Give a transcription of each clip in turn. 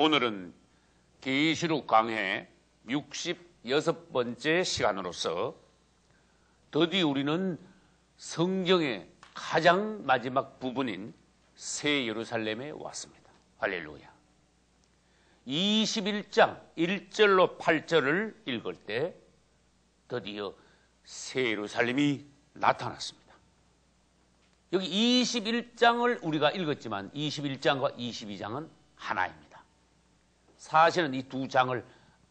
오늘은 계시록 강해 66번째 시간으로서 드디어 우리는 성경의 가장 마지막 부분인 새 예루살렘에 왔습니다. 할렐루야. 21장 1절로 8절을 읽을 때 드디어 새 예루살렘이 나타났습니다. 여기 21장을 우리가 읽었지만 21장과 22장은 하나입니다. 사실은 이 두 장을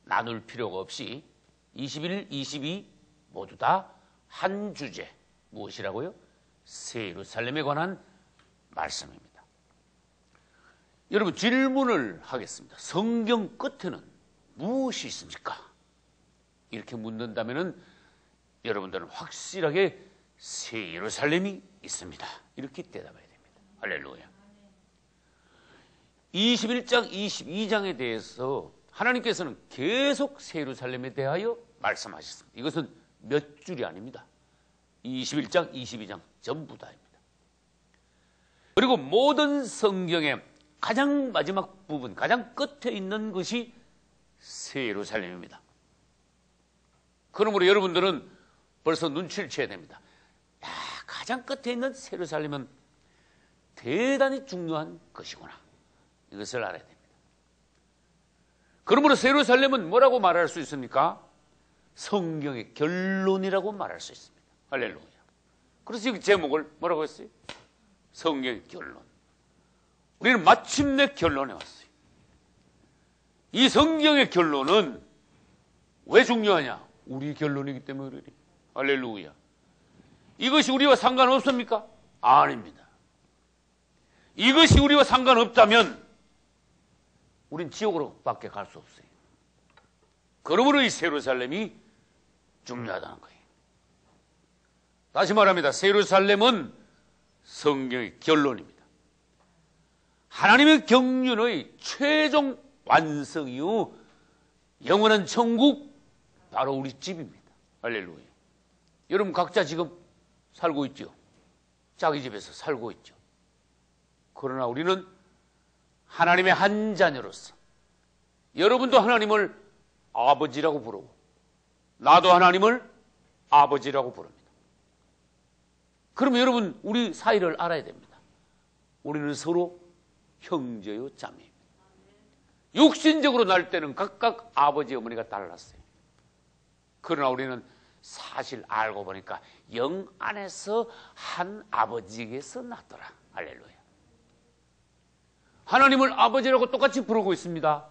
나눌 필요가 없이 21, 22 모두 다 한 주제, 무엇이라고요? 새 예루살렘에 관한 말씀입니다. 여러분, 질문을 하겠습니다. 성경 끝에는 무엇이 있습니까? 이렇게 묻는다면 여러분들은 확실하게 새 예루살렘이 있습니다. 이렇게 대답해야 됩니다. 할렐루야. 21장, 22장에 대해서 하나님께서는 계속 새 예루살렘에 대하여 말씀하셨습니다. 이것은 몇 줄이 아닙니다. 21장, 22장 전부 다입니다. 그리고 모든 성경의 가장 마지막 부분, 가장 끝에 있는 것이 새 예루살렘입니다. 그러므로 여러분들은 벌써 눈치를 채야 됩니다. 야, 가장 끝에 있는 새 예루살렘은 대단히 중요한 것이구나. 이것을 알아야 됩니다. 그러므로 새 예루살렘은 뭐라고 말할 수 있습니까? 성경의 결론이라고 말할 수 있습니다. 할렐루야. 그래서 이 제목을 뭐라고 했어요? 성경의 결론. 우리는 마침내 결론에 왔어요. 이 성경의 결론은 왜 중요하냐? 우리 결론이기 때문에 그래요. 할렐루야. 이것이 우리와 상관없습니까? 아닙니다. 이것이 우리와 상관없다면 우린 지옥으로 밖에 갈 수 없어요. 그러므로 이 새 예루살렘이 중요하다는 거예요. 다시 말합니다. 새 예루살렘은 성경의 결론입니다. 하나님의 경륜의 최종 완성이요, 영원한 천국, 바로 우리 집입니다. 할렐루야. 여러분 각자 지금 살고 있죠. 자기 집에서 살고 있죠. 그러나 우리는 하나님의 한 자녀로서, 여러분도 하나님을 아버지라고 부르고 나도 하나님을 아버지라고 부릅니다. 그러면 여러분, 우리 사이를 알아야 됩니다. 우리는 서로 형제요 자매입니다. 육신적으로 날 때는 각각 아버지 어머니가 달랐어요. 그러나 우리는 사실 알고 보니까 영 안에서 한 아버지에게서 났더라. 할렐루야. 하나님을 아버지라고 똑같이 부르고 있습니다.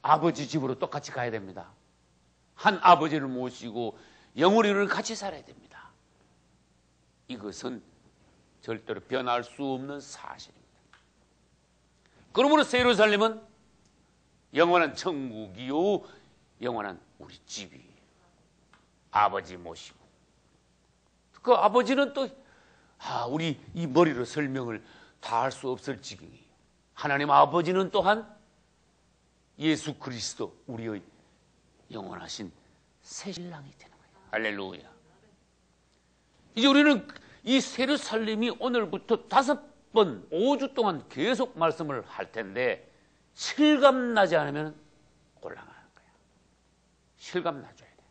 아버지 집으로 똑같이 가야 됩니다. 한 아버지를 모시고 영원히를 같이 살아야 됩니다. 이것은 절대로 변할 수 없는 사실입니다. 그러므로 새 예루살렘은 영원한 천국이요, 영원한 우리 집이에요. 아버지 모시고. 그 아버지는 또 우리 이 머리로 설명을 다 할 수 없을 지경이에요. 하나님 아버지는 또한 예수 그리스도, 우리의 영원하신 새 신랑이 되는 거예요. 할렐루야. 이제 우리는 이 새 예루살렘이 오늘부터 5번, 5주 동안 계속 말씀을 할 텐데 실감나지 않으면 곤란한 거야. 실감나줘야 돼.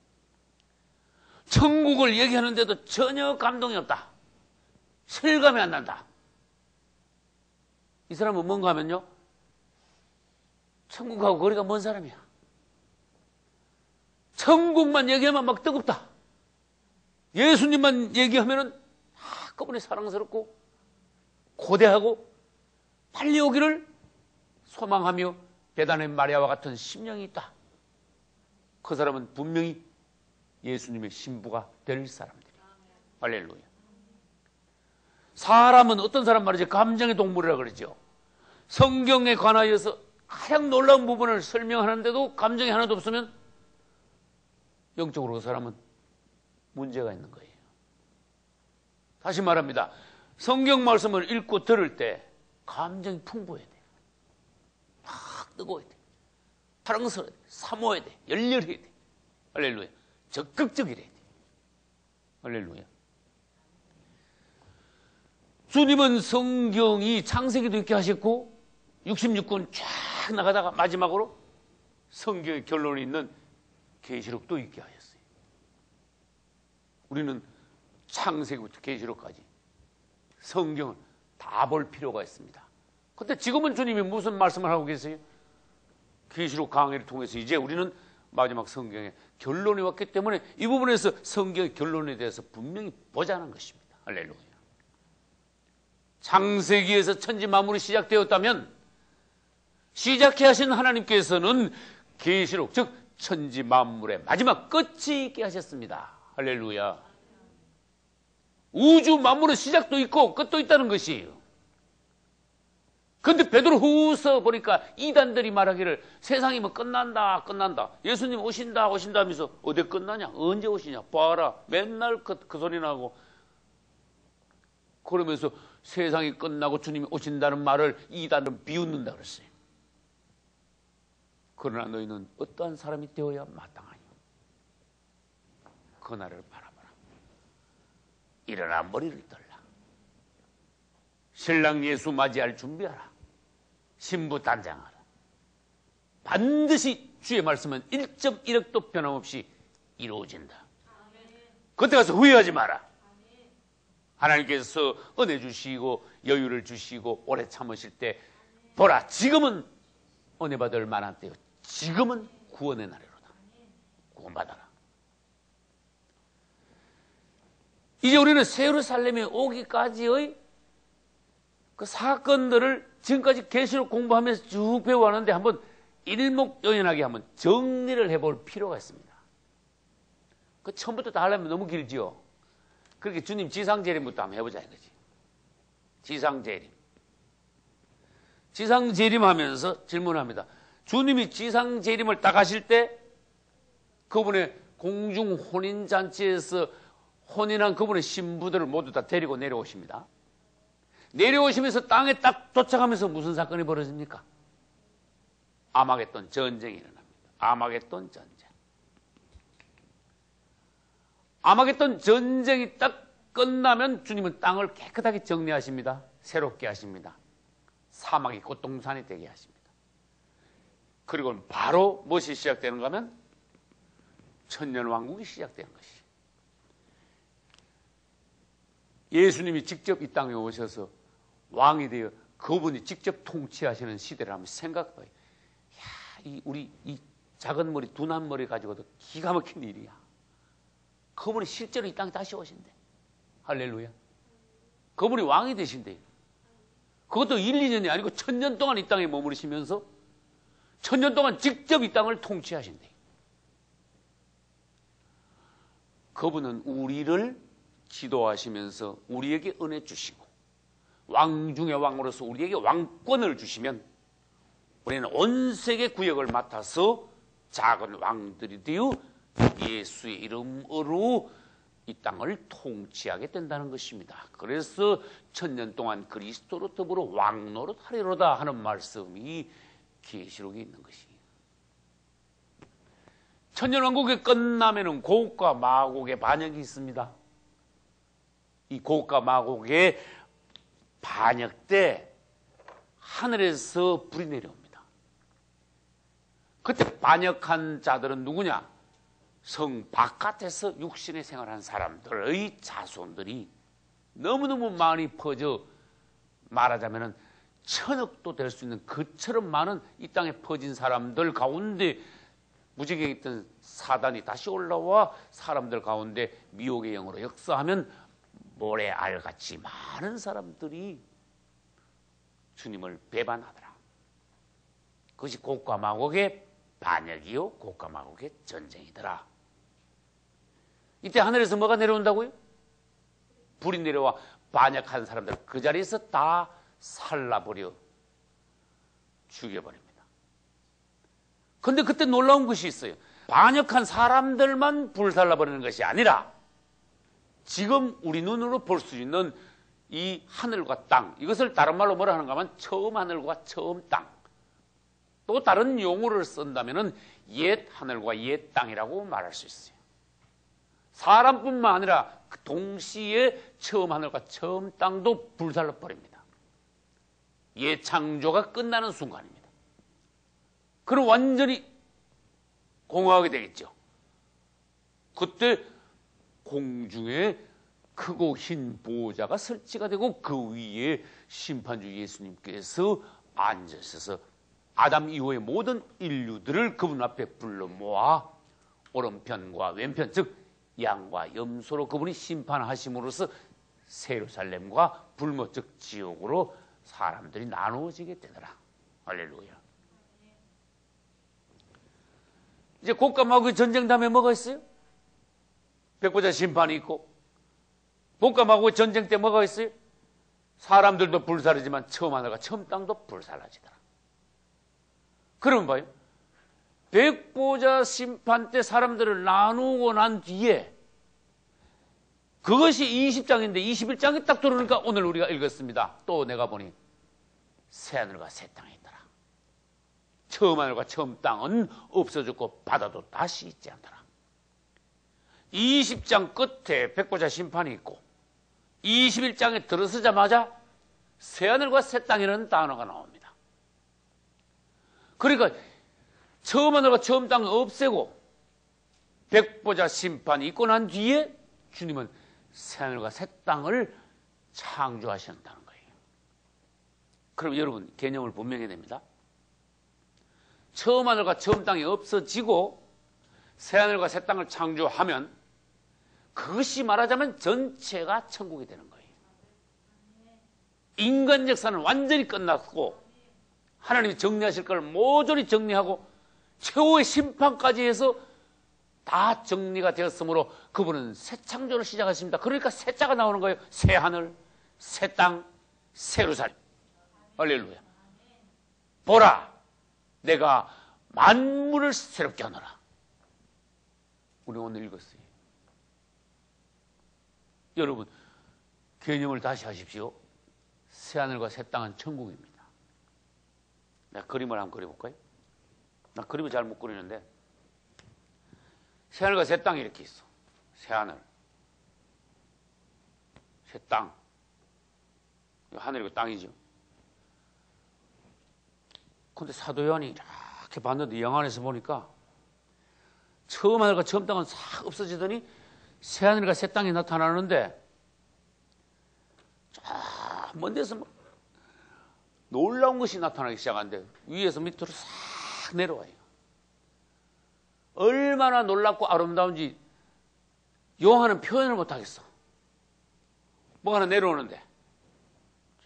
천국을 얘기하는데도 전혀 감동이 없다. 실감이 안 난다. 이 사람은 뭔가 하면요, 천국하고 거리가 먼 사람이야. 천국만 얘기하면 막 뜨겁다. 예수님만 얘기하면은 그분이 사랑스럽고 고대하고 빨리 오기를 소망하며 베다네 마리아와 같은 심령이 있다. 그 사람은 분명히 예수님의 신부가 될 사람들이야. 할렐루야. 사람은 어떤 사람 말이지? 감정의 동물이라 그러죠. 성경에 관하여서 가장 놀라운 부분을 설명하는데도 감정이 하나도 없으면 영적으로 그 사람은 문제가 있는 거예요. 다시 말합니다. 성경 말씀을 읽고 들을 때 감정이 풍부해야 돼. 막 뜨거워야 돼. 사랑스러워야 돼. 사모해야 돼. 열렬해야 돼. 할렐루야. 적극적이래야 돼. 할렐루야. 주님은 성경이 창세기도 있게 하셨고 66권 쫙 쫙 나가다가 마지막으로 성경의 결론이 있는 계시록도 있게 하셨어요. 우리는 창세기부터 계시록까지 성경을 다 볼 필요가 있습니다. 그런데 지금은 주님이 무슨 말씀을 하고 계세요? 계시록 강의를 통해서 이제 우리는 마지막 성경의 결론이 왔기 때문에 이 부분에서 성경의 결론에 대해서 분명히 보자는 것입니다. 할렐루야. 창세기에서 천지 만물이 시작되었다면 시작해 하신 하나님께서는 계시록, 즉 천지 만물의 마지막 끝이 있게 하셨습니다. 할렐루야. 우주 만물의 시작도 있고 끝도 있다는 것이에요. 그런데 베드로후서 보니까 이단들이 말하기를 세상이 뭐 끝난다 예수님 오신다 하면서 어디 끝나냐, 언제 오시냐, 봐라 맨날 그 소리 나고 그러면서 세상이 끝나고 주님이 오신다는 말을 이단은 비웃는다 그랬어요. 그러나 너희는 어떠한 사람이 되어야 마땅하냐, 그날을 바라보라. 일어나 머리를 떨라. 신랑 예수 맞이할 준비하라. 신부 단장하라. 반드시 주의 말씀은 1.1억도 변함없이 이루어진다. 그때 가서 후회하지 마라. 하나님께서 은혜 주시고 여유를 주시고 오래 참으실 때 보라, 지금은 은혜 받을 만한 때요, 지금은 구원의 날이로다. 구원받아라. 이제 우리는 새 예루살렘에 오기까지의 그 사건들을 지금까지 계시록 공부하면서 쭉 배워왔는데 한번 일목요연하게 한번 정리를 해볼 필요가 있습니다. 그 처음부터 다 하려면 너무 길지요. 그렇게 주님 지상재림부터 한번 해보자 이거지. 지상재림. 지상재림하면서 질문합니다. 주님이 지상재림을 딱 하실 때 그분의 공중 혼인잔치에서 혼인한 그분의 신부들을 모두 다 데리고 내려오십니다. 내려오시면서 땅에 딱 도착하면서 무슨 사건이 벌어집니까? 아마겟돈 전쟁이 일어납니다. 아마겟돈 전쟁. 아마겟돈 전쟁이 딱 끝나면 주님은 땅을 깨끗하게 정리하십니다. 새롭게 하십니다. 사막이 꽃동산이 되게 하십니다. 그리고 바로 무엇이 시작되는가 하면 천년왕국이 시작되는 것이죠. 예수님이 직접 이 땅에 오셔서 왕이 되어 그분이 직접 통치하시는 시대를 한번 생각해봐요. 우리 이 작은 머리, 둔한 머리 가지고도 기가 막힌 일이야. 그분이 실제로 이 땅에 다시 오신대. 할렐루야. 그분이 왕이 되신대. 그것도 1, 2년이 아니고 1000년 동안 이 땅에 머무르시면서 1000년 동안 직접 이 땅을 통치하신대. 그분은 우리를 지도하시면서 우리에게 은혜 주시고 왕 중의 왕으로서 우리에게 왕권을 주시면 우리는 온 세계 구역을 맡아서 작은 왕들이 되어 예수의 이름으로 이 땅을 통치하게 된다는 것입니다. 그래서 1000년 동안 그리스도로 더불어 왕노릇 하리로다 하는 말씀이 계시록에 있는 것이에요. 천년왕국이 끝나면은 고국과 마곡의 반역이 있습니다. 이 고국과 마곡의 반역 때 하늘에서 불이 내려옵니다. 그때 반역한 자들은 누구냐? 성 바깥에서 육신의 생활한 사람들의 자손들이 너무너무 많이 퍼져 말하자면 1000억도 될 수 있는 그처럼 많은 이 땅에 퍼진 사람들 가운데 무지개에 있던 사단이 다시 올라와 사람들 가운데 미혹의 영으로 역사하면 모래알같이 많은 사람들이 주님을 배반하더라. 그것이 고국과 마곡의 반역이요 고국과 마곡의 전쟁이더라. 이때 하늘에서 뭐가 내려온다고요? 불이 내려와 반역한 사람들 그 자리에서 다 살라버려 죽여버립니다. 그런데 그때 놀라운 것이 있어요. 반역한 사람들만 불살라버리는 것이 아니라 지금 우리 눈으로 볼 수 있는 이 하늘과 땅, 이것을 다른 말로 뭐라 하는가 하면 처음 하늘과 처음 땅, 또 다른 용어를 쓴다면 옛 하늘과 옛 땅이라고 말할 수 있어요. 사람뿐만 아니라 동시에 처음 하늘과 처음 땅도 불살라버립니다. 옛 창조가 끝나는 순간입니다. 그럼 완전히 공허하게 되겠죠. 그때 공중에 크고 흰 보호자가 설치가 되고 그 위에 심판주 예수님께서 앉으셔서 아담 이후의 모든 인류들을 그분 앞에 불러 모아 오른편과 왼편, 즉 양과 염소로 그분이 심판하심으로써 새 예루살렘과 불모, 즉 지옥으로 사람들이 나누어지게 되더라. 할렐루야. 이제 곡감하고 전쟁 다음에 뭐가 있어요? 백보자 심판이 있고, 곡감하고 전쟁 때 뭐가 있어요? 사람들도 불사르지만 처음 하늘과 처음 땅도 불사라지더라. 그러면 봐요. 백보자 심판 때 사람들을 나누고 난 뒤에 그것이 20장인데 21장이 딱 들어오니까 오늘 우리가 읽었습니다. 또 내가 보니 새하늘과 새 땅이 있더라. 처음 하늘과 처음 땅은 없어졌고 바다도 다시 있지 않더라. 20장 끝에 백보자 심판이 있고 21장에 들어서자마자 새하늘과 새 땅이라는 단어가 나옵니다. 그러니까 처음 하늘과 처음 땅을 없애고 백보자 심판이 있고 난 뒤에 주님은 새하늘과 새 땅을 창조하신다는 거예요. 그럼 여러분 개념을 분명히 됩니다. 처음 하늘과 처음 땅이 없어지고 새하늘과 새 땅을 창조하면 그것이 말하자면 전체가 천국이 되는 거예요. 인간 역사는 완전히 끝났고 하나님이 정리하실 걸 모조리 정리하고 최후의 심판까지 해서 다 정리가 되었으므로 그분은 새 창조를 시작하십니다. 그러니까 새자가 나오는 거예요. 새 하늘, 새 땅, 새 예루살렘. 할렐루야. 보라, 내가 만물을 새롭게 하노라. 우리 오늘 읽었어요. 여러분 개념을 다시 하십시오. 새하늘과 새 땅은 천국입니다. 내가 그림을 한번 그려볼까요? 나 그림을 잘 못 그리는데 새하늘과 새 땅이 이렇게 있어. 새하늘, 새 땅. 하늘이고 땅이죠. 근데 사도 요한이 이렇게 봤는데 영안에서 보니까 처음 하늘과 처음 땅은 싹 없어지더니 새하늘과 새 땅이 나타나는데 먼 데서 뭐 놀라운 것이 나타나기 시작하는데 위에서 밑으로 싹 내려와요. 얼마나 놀랍고 아름다운지 요한은 표현을 못하겠어. 뭐 하나 내려오는데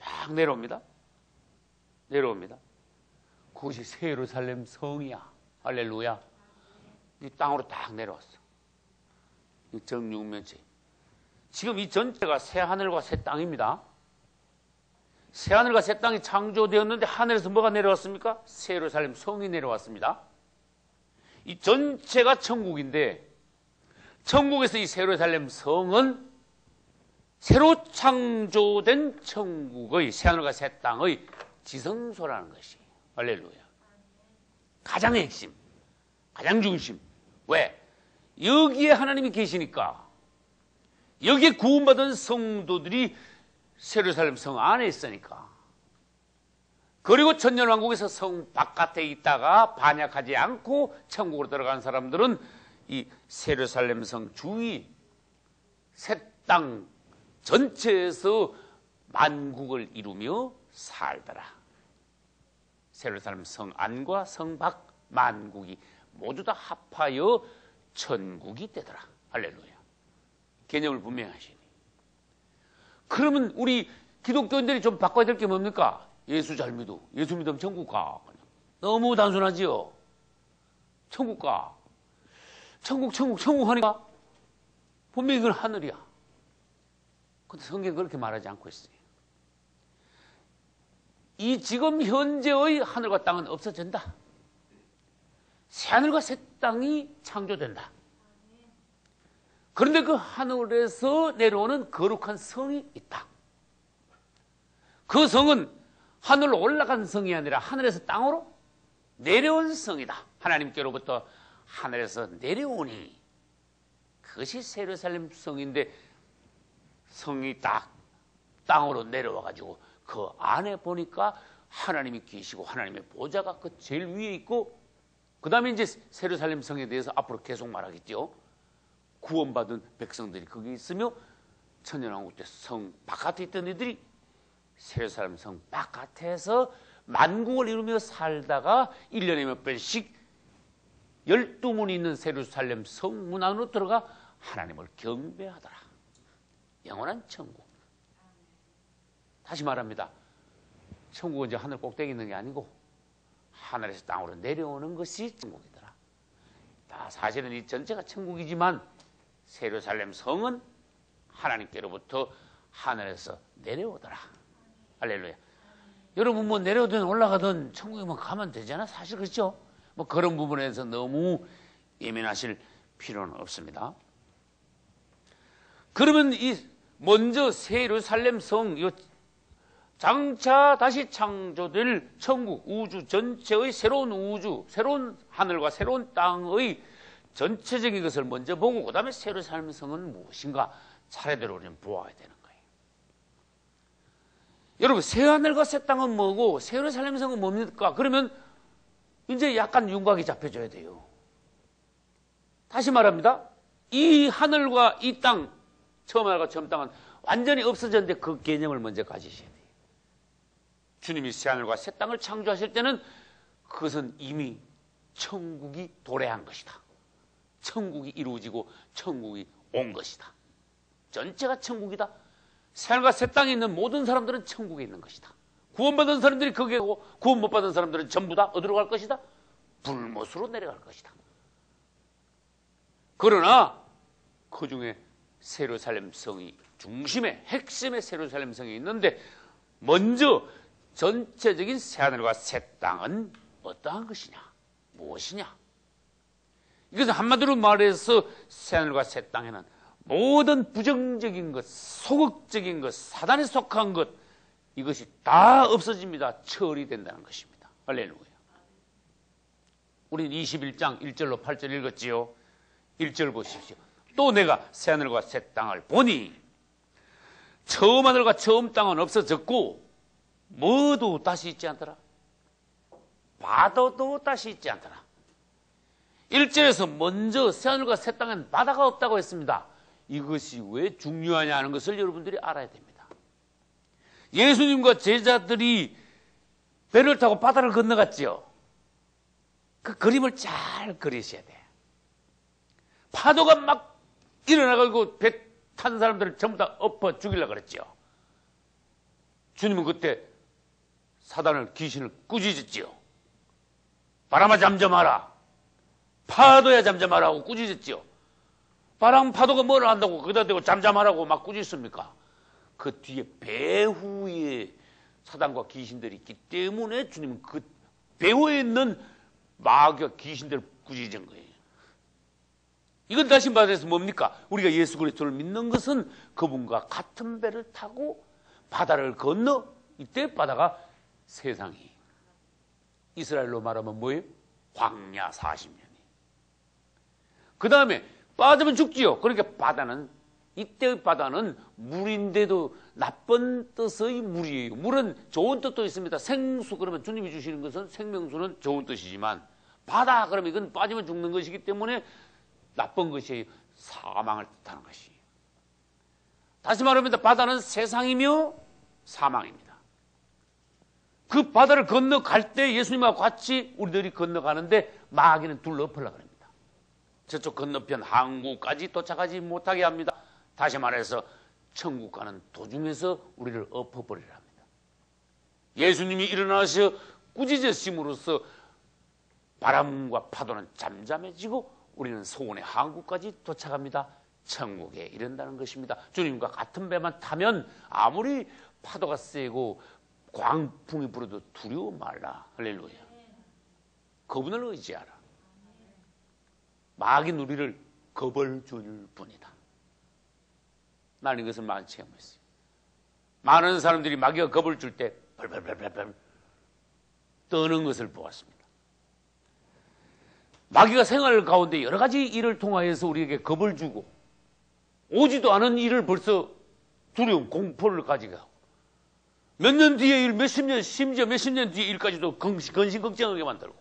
쫙 내려옵니다. 내려옵니다. 그것이 새 예루살렘 성이야. 할렐루야. 이 땅으로 딱 내려왔어. 이 정육면체. 지금 이 전체가 새 하늘과 새 땅입니다. 새 하늘과 새 땅이 창조되었는데 하늘에서 뭐가 내려왔습니까? 새 예루살렘 성이 내려왔습니다. 이 전체가 천국인데 천국에서 이 새 예루살렘 성은 새로 창조된 천국의 새 하늘과 새 땅의 지성소라는 것이 할렐루야. 가장 핵심, 가장 중심. 왜? 여기에 하나님이 계시니까 여기에 구원받은 성도들이 새 예루살렘 성 안에 있으니까. 그리고 천년왕국에서 성 바깥에 있다가 반역하지 않고 천국으로 들어간 사람들은 이 새 예루살렘 성 주위 새 땅 전체에서 만국을 이루며 살더라. 새 예루살렘 성 안과 성 밖 만국이 모두 다 합하여 천국이 되더라. 할렐루야. 개념을 분명히 하시니. 그러면 우리 기독교인들이 좀 바꿔야 될 게 뭡니까? 예수 잘 믿어. 예수 믿으면 천국 가. 너무 단순하지요. 천국 가. 천국 하니까 분명히 그건 하늘이야. 근데 성경은 그렇게 말하지 않고 있어요. 이 지금 현재의 하늘과 땅은 없어진다. 새 하늘과 새 땅이 창조된다. 그런데 그 하늘에서 내려오는 거룩한 성이 있다. 그 성은 하늘로 올라간 성이 아니라 하늘에서 땅으로 내려온 성이다. 하나님께로부터 하늘에서 내려오니 그것이 새 예루살렘 성인데 성이 딱 땅으로 내려와가지고 그 안에 보니까 하나님이 계시고 하나님의 보좌가 그 제일 위에 있고 그 다음에 이제 세르살렘 성에 대해서 앞으로 계속 말하겠죠. 구원받은 백성들이 거기 있으며 천년왕국 때 성 바깥에 있던 이들이 세르살렘 성 바깥에서 만국을 이루며 살다가 1년에 몇 번씩 12문이 있는 세르살렘 성 문 안으로 들어가 하나님을 경배하더라. 영원한 천국. 다시 말합니다. 천국은 이제 하늘 꼭대기 있는 게 아니고 하늘에서 땅으로 내려오는 것이 천국이더라. 사실은 이 전체가 천국이지만 세르살렘 성은 하나님께로부터 하늘에서 내려오더라. 할렐루야. 여러분 뭐 내려오든 올라가든 천국에만 가면 되잖아. 사실 그렇죠? 뭐 그런 부분에서 너무 예민하실 필요는 없습니다. 그러면 이 먼저 세르살렘 성, 장차 다시 창조될 천국, 우주 전체의 새로운 우주, 새로운 하늘과 새로운 땅의 전체적인 것을 먼저 보고 그 다음에 세르살렘 성은 무엇인가 차례대로 우리는 보아야 되는 거예요. 여러분 새하늘과 새 땅은 뭐고 세르살렘 성은 뭡니까? 그러면 이제 약간 윤곽이 잡혀져야 돼요. 다시 말합니다. 이 하늘과 이 땅, 처음 하늘과 처음 땅은 완전히 없어졌는데 그 개념을 먼저 가지셔야 돼요. 주님이 새하늘과 새 땅을 창조하실 때는 그것은 이미 천국이 도래한 것이다. 천국이 이루어지고 천국이 온 것이다. 전체가 천국이다. 새하늘과 새 땅에 있는 모든 사람들은 천국에 있는 것이다. 구원받은 사람들이 거기에 오고 구원 못 받은 사람들은 전부 다 어디로 갈 것이다? 불못으로 내려갈 것이다. 그러나 그 중에 세르살렘 성이 중심에 핵심의 세르살렘 성이 있는데 먼저 전체적인 새하늘과 새 땅은 어떠한 것이냐? 무엇이냐? 이것은 한마디로 말해서 새하늘과 새 땅에는 모든 부정적인 것, 소극적인 것, 사단에 속한 것 이것이 다 없어집니다. 처리된다는 것입니다. 할렐루야. 우리는 21장 1절로 8절 읽었지요. 1절 보십시오. 또 내가 새하늘과 새 땅을 보니 처음 하늘과 처음 땅은 없어졌고 뭐도 다시 있지 않더라. 바다도 다시 있지 않더라. 1절에서 먼저 새하늘과 새 땅엔 바다가 없다고 했습니다. 이것이 왜 중요하냐 하는 것을 여러분들이 알아야 됩니다. 예수님과 제자들이 배를 타고 바다를 건너갔지요. 그 그림을 잘 그리셔야 돼요. 파도가 막 일어나가지고 배 탄 사람들을 전부 다 엎어 죽이려고 그랬죠. 주님은 그때 사단을, 귀신을 꾸짖었지요. 바람아 잠잠하라. 파도야 잠잠하라 하고 꾸짖었지요. 바람 파도가 뭘 한다고 거기다 대고 잠잠하라고 막 꾸짖습니까? 그 뒤에 배후에 사단과 귀신들이 있기 때문에 주님은 그 배후에 있는 마귀와 귀신들을 꾸짖은 거예요. 이건 다시 말해서 뭡니까? 우리가 예수 그리스도를 믿는 것은 그분과 같은 배를 타고 바다를 건너 이때 바다가 세상이 이스라엘로 말하면 뭐예요? 광야 40년이. 그 다음에 빠지면 죽지요. 그러니까 바다는 이때의 바다는 물인데도 나쁜 뜻의 물이에요. 물은 좋은 뜻도 있습니다. 생수 그러면 주님이 주시는 것은 생명수는 좋은 뜻이지만 바다 그러면 이건 빠지면 죽는 것이기 때문에 나쁜 것이에요. 사망을 뜻하는 것이에요. 다시 말하면 바다는 세상이며 사망입니다. 그 바다를 건너갈 때 예수님과 같이 우리들이 건너가는데 마귀는 둘러 엎으려고 합니다. 저쪽 건너편 항구까지 도착하지 못하게 합니다. 다시 말해서 천국 가는 도중에서 우리를 엎어버리려 합니다. 예수님이 일어나셔 꾸짖으심으로써 바람과 파도는 잠잠해지고 우리는 소원의 항구까지 도착합니다. 천국에 이른다는 것입니다. 주님과 같은 배만 타면 아무리 파도가 세고 광풍이 불어도 두려워 말라. 할렐루야. 그분을 의지하라. 마귀는 우리를 겁을 줄 뿐이다. 나는 이것을 많이 체험했어요. 많은 사람들이 마귀가 겁을 줄 때 벌벌벌벌 떠는 것을 보았습니다. 마귀가 생활 가운데 여러 가지 일을 통하여서 우리에게 겁을 주고 오지도 않은 일을 벌써 두려움, 공포를 가지고 몇 년 뒤의 일, 몇십 년, 심지어 몇십 년 뒤의 일까지도 근심 걱정하게 만들고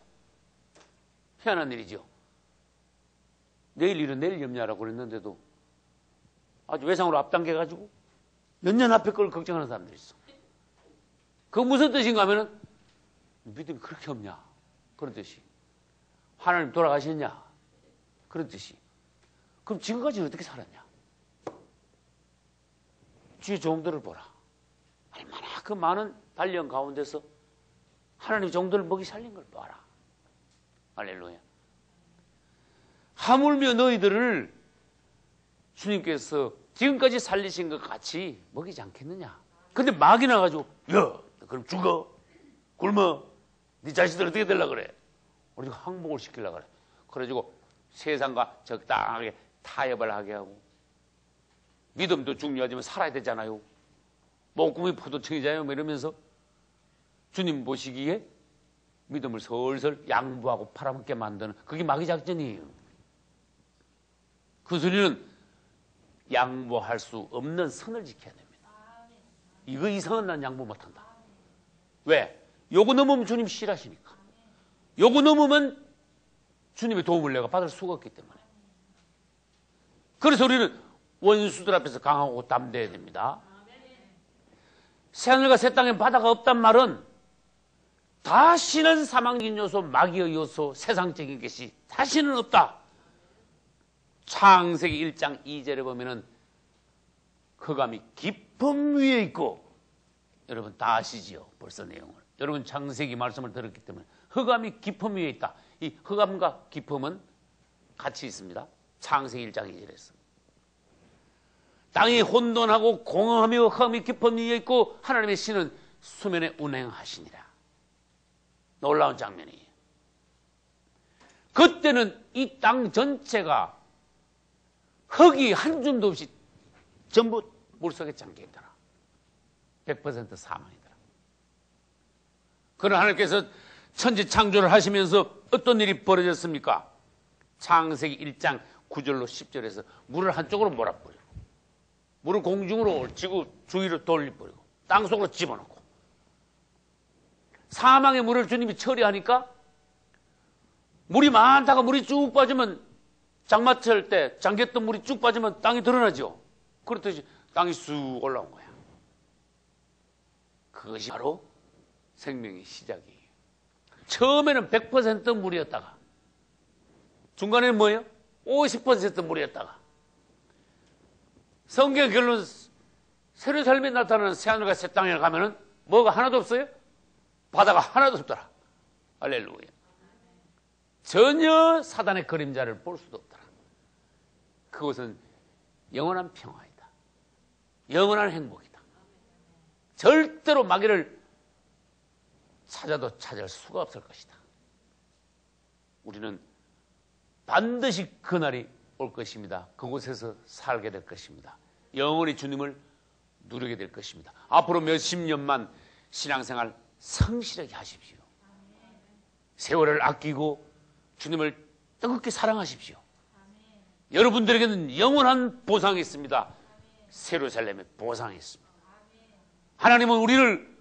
희한한 일이죠. 내일 일은 내일 염려하라고 그랬는데도 아주 외상으로 앞당겨가지고 몇 년 앞에 걸 걱정하는 사람들이 있어. 그거 무슨 뜻인가 하면은 믿음이 그렇게 없냐 그런 뜻이. 하나님 돌아가셨냐 그런 뜻이. 그럼 지금까지는 어떻게 살았냐. 주의 종들을 보라. 얼마나 그 많은 단련 가운데서 하나님 종들을 먹이 살린 걸 봐라. 할렐루야. 하물며 너희들을 주님께서 지금까지 살리신 것 같이 먹이지 않겠느냐. 근데 막이 나가지고 야 그럼 죽어 굶어 네 자식들 어떻게 되려고 그래. 우리가 항복을 시키려고 그래. 그래가지고 세상과 적당하게 타협을 하게 하고 믿음도 중요하지만 살아야 되잖아요. 목구멍이 포도청이잖아요. 뭐 이러면서 주님 보시기에 믿음을 설설 양보하고 팔아먹게 만드는 그게 마귀 작전이에요. 그 소리는 양보할 수 없는 선을 지켜야 됩니다. 이거 이상은 난 양보 못한다. 왜? 요거 넘으면 주님 싫어하시니까. 요거 넘으면 주님의 도움을 내가 받을 수가 없기 때문에. 그래서 우리는 원수들 앞에서 강하고 담대해야 됩니다. 새하늘과 새 땅에 바다가 없단 말은 다시는 사망적인 요소, 마귀의 요소, 세상적인 것이 다시는 없다. 창세기 1장 2절에 보면은 흑암이 깊음 위에 있고, 여러분 다 아시지요 벌써 내용을. 여러분 창세기 말씀을 들었기 때문에 흑암이 깊음 위에 있다. 이 흑암과 깊음은 같이 있습니다. 창세기 1장 2절에서 땅이 혼돈하고 공허하며 흑암이 깊음 위에 있고 하나님의 신은 수면에 운행하시니라. 놀라운 장면이에요. 그때는 이 땅 전체가 흙이 한 줌도 없이 전부 물속에 잠겨있더라. 100% 사망이더라. 그러나 하나님께서 천지 창조를 하시면서 어떤 일이 벌어졌습니까? 창세기 1장 9절로 10절에서 물을 한쪽으로 몰아버리고 물을 공중으로 지구 주위로 돌려버리고 땅속으로 집어넣고 사망의 물을 주님이 처리하니까 물이 많다가 물이 쭉 빠지면 장마철 때 잠겼던 물이 쭉 빠지면 땅이 드러나죠. 그렇듯이 땅이 쑥 올라온 거야. 그것이 바로 생명의 시작이에요. 처음에는 100% 물이었다가 중간에는 뭐예요? 50% 물이었다가 성경 결론 새로운 삶이 나타나는 새하늘과 새 땅에 가면은 뭐가 하나도 없어요? 바다가 하나도 없더라. 할렐루야. 전혀 사단의 그림자를 볼 수도 없더라. 그것은 영원한 평화이다. 영원한 행복이다. 절대로 마귀를 찾아도 찾을 수가 없을 것이다. 우리는 반드시 그날이 올 것입니다. 그곳에서 살게 될 것입니다. 영원히 주님을 누리게 될 것입니다. 앞으로 몇십 년만 신앙생활 성실하게 하십시오. 세월을 아끼고 주님을 뜨겁게 사랑하십시오. 여러분들에게는 영원한 보상이 있습니다. 예루살렘의 보상이 있습니다. 하나님은 우리를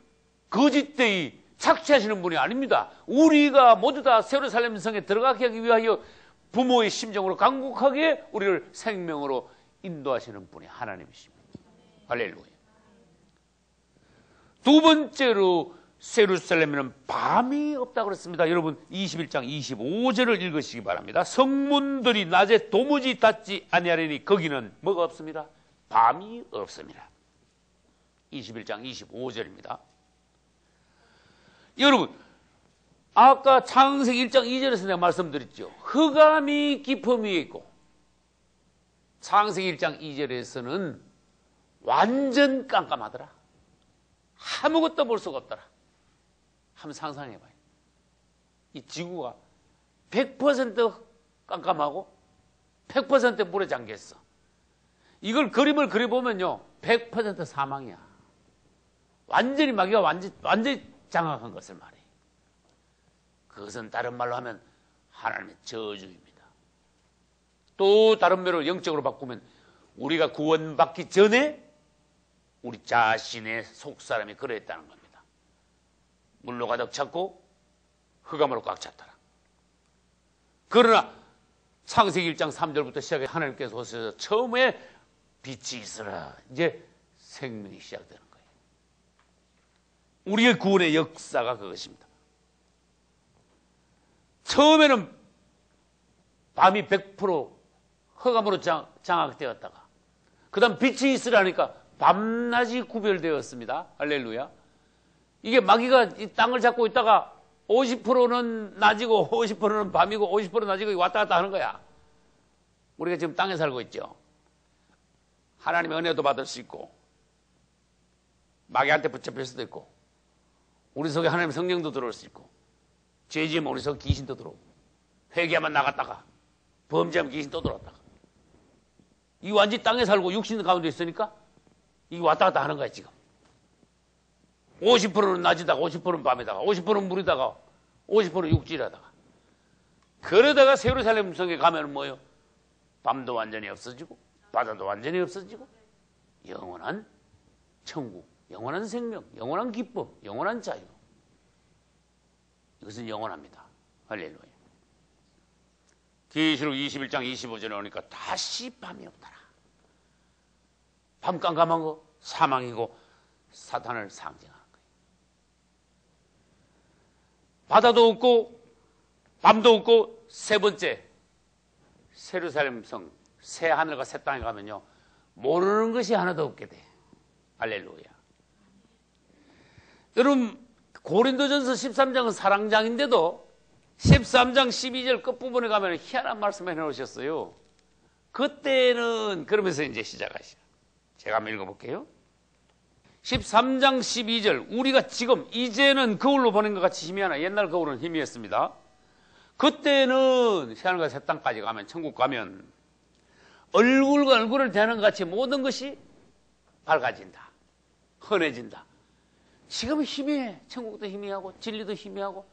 거짓되이 착취하시는 분이 아닙니다. 우리가 모두 다 예루살렘 성에 들어가게 하기 위하여 부모의 심정으로 간곡하게 우리를 생명으로 인도하시는 분이 하나님이십니다. 할렐루야. 두 번째로 예루살렘에는 밤이 없다고 그랬습니다. 여러분 21장 25절을 읽으시기 바랍니다. 성문들이 낮에 도무지 닫지 아니하리니 거기는 뭐가 없습니다? 밤이 없습니다. 21장 25절입니다. 여러분 아까 창세기 1장 2절에서 내가 말씀드렸죠. 흑암이 깊음 위에 있고 창세기 1장 2절에서는 완전 깜깜하더라. 아무것도 볼 수가 없더라. 한번 상상해봐요. 이 지구가 100% 깜깜하고 100% 물에 잠겼어. 이걸 그림을 그려보면요 100% 사망이야. 완전히 마귀가 완전히 장악한 것을 말이에요. 그것은 다른 말로 하면 하나님의 저주입니다. 또 다른 면으로 영적으로 바꾸면 우리가 구원받기 전에 우리 자신의 속사람이 그랬다는 겁니다. 물로 가득 찼고 흑암으로 꽉 찼더라. 그러나 창세기 1장 3절부터 시작해 하나님께서 오셔서 처음에 빛이 있으라. 이제 생명이 시작되는 거예요. 우리의 구원의 역사가 그것입니다. 처음에는 밤이 100% 흑암으로 장악되었다가 그 다음 빛이 있으라니까 밤낮이 구별되었습니다. 할렐루야. 이게 마귀가 이 땅을 잡고 있다가 50%는 낮이고 50%는 밤이고 50%는 낮이고 왔다 갔다 하는 거야. 우리가 지금 땅에 살고 있죠. 하나님의 은혜도 받을 수 있고 마귀한테 붙잡힐 수도 있고 우리 속에 하나님의 성령도 들어올 수 있고 죄 지으면 우리 속에 귀신도 들어오고 회개하면 나갔다가 범죄하면 귀신 또 들어왔다가 이 완전히 땅에 살고 육신 가운데 있으니까 이게 왔다 갔다 하는 거야 지금. 50%는 낮이다가 50%는 밤에다가 50%는 물이다가 50%는 육지라다가 그러다가 예루살렘 성에 가면 뭐예요? 밤도 완전히 없어지고 바다도 완전히 없어지고 영원한 천국, 영원한 생명, 영원한 기쁨, 영원한 자유. 이것은 영원합니다. 할렐루야. 계시록 21장 25절에 오니까 다시 밤이 없더라. 밤 깜깜한 거 사망이고 사탄을 상징하는 거예요. 바다도 없고 밤도 없고 세 번째 예루살렘 성 새 하늘과 새 땅에 가면요 모르는 것이 하나도 없게 돼. 할렐루야. 여러분 고린도전서 13장은 사랑장인데도 13장 12절 끝부분에 가면 희한한 말씀 해놓으셨어요. 그때는 그러면서 이제 시작하시죠. 제가 한번 읽어볼게요. 13장 12절 우리가 지금 이제는 거울로 보는 것 같이 힘이 하나 옛날 거울은 힘이었습니다. 그때는 새하늘과 새 땅까지 가면 천국 가면 얼굴과 얼굴을 대하는 것 같이 모든 것이 밝아진다. 흔해진다. 지금은 희미해. 천국도 희미하고 진리도 희미하고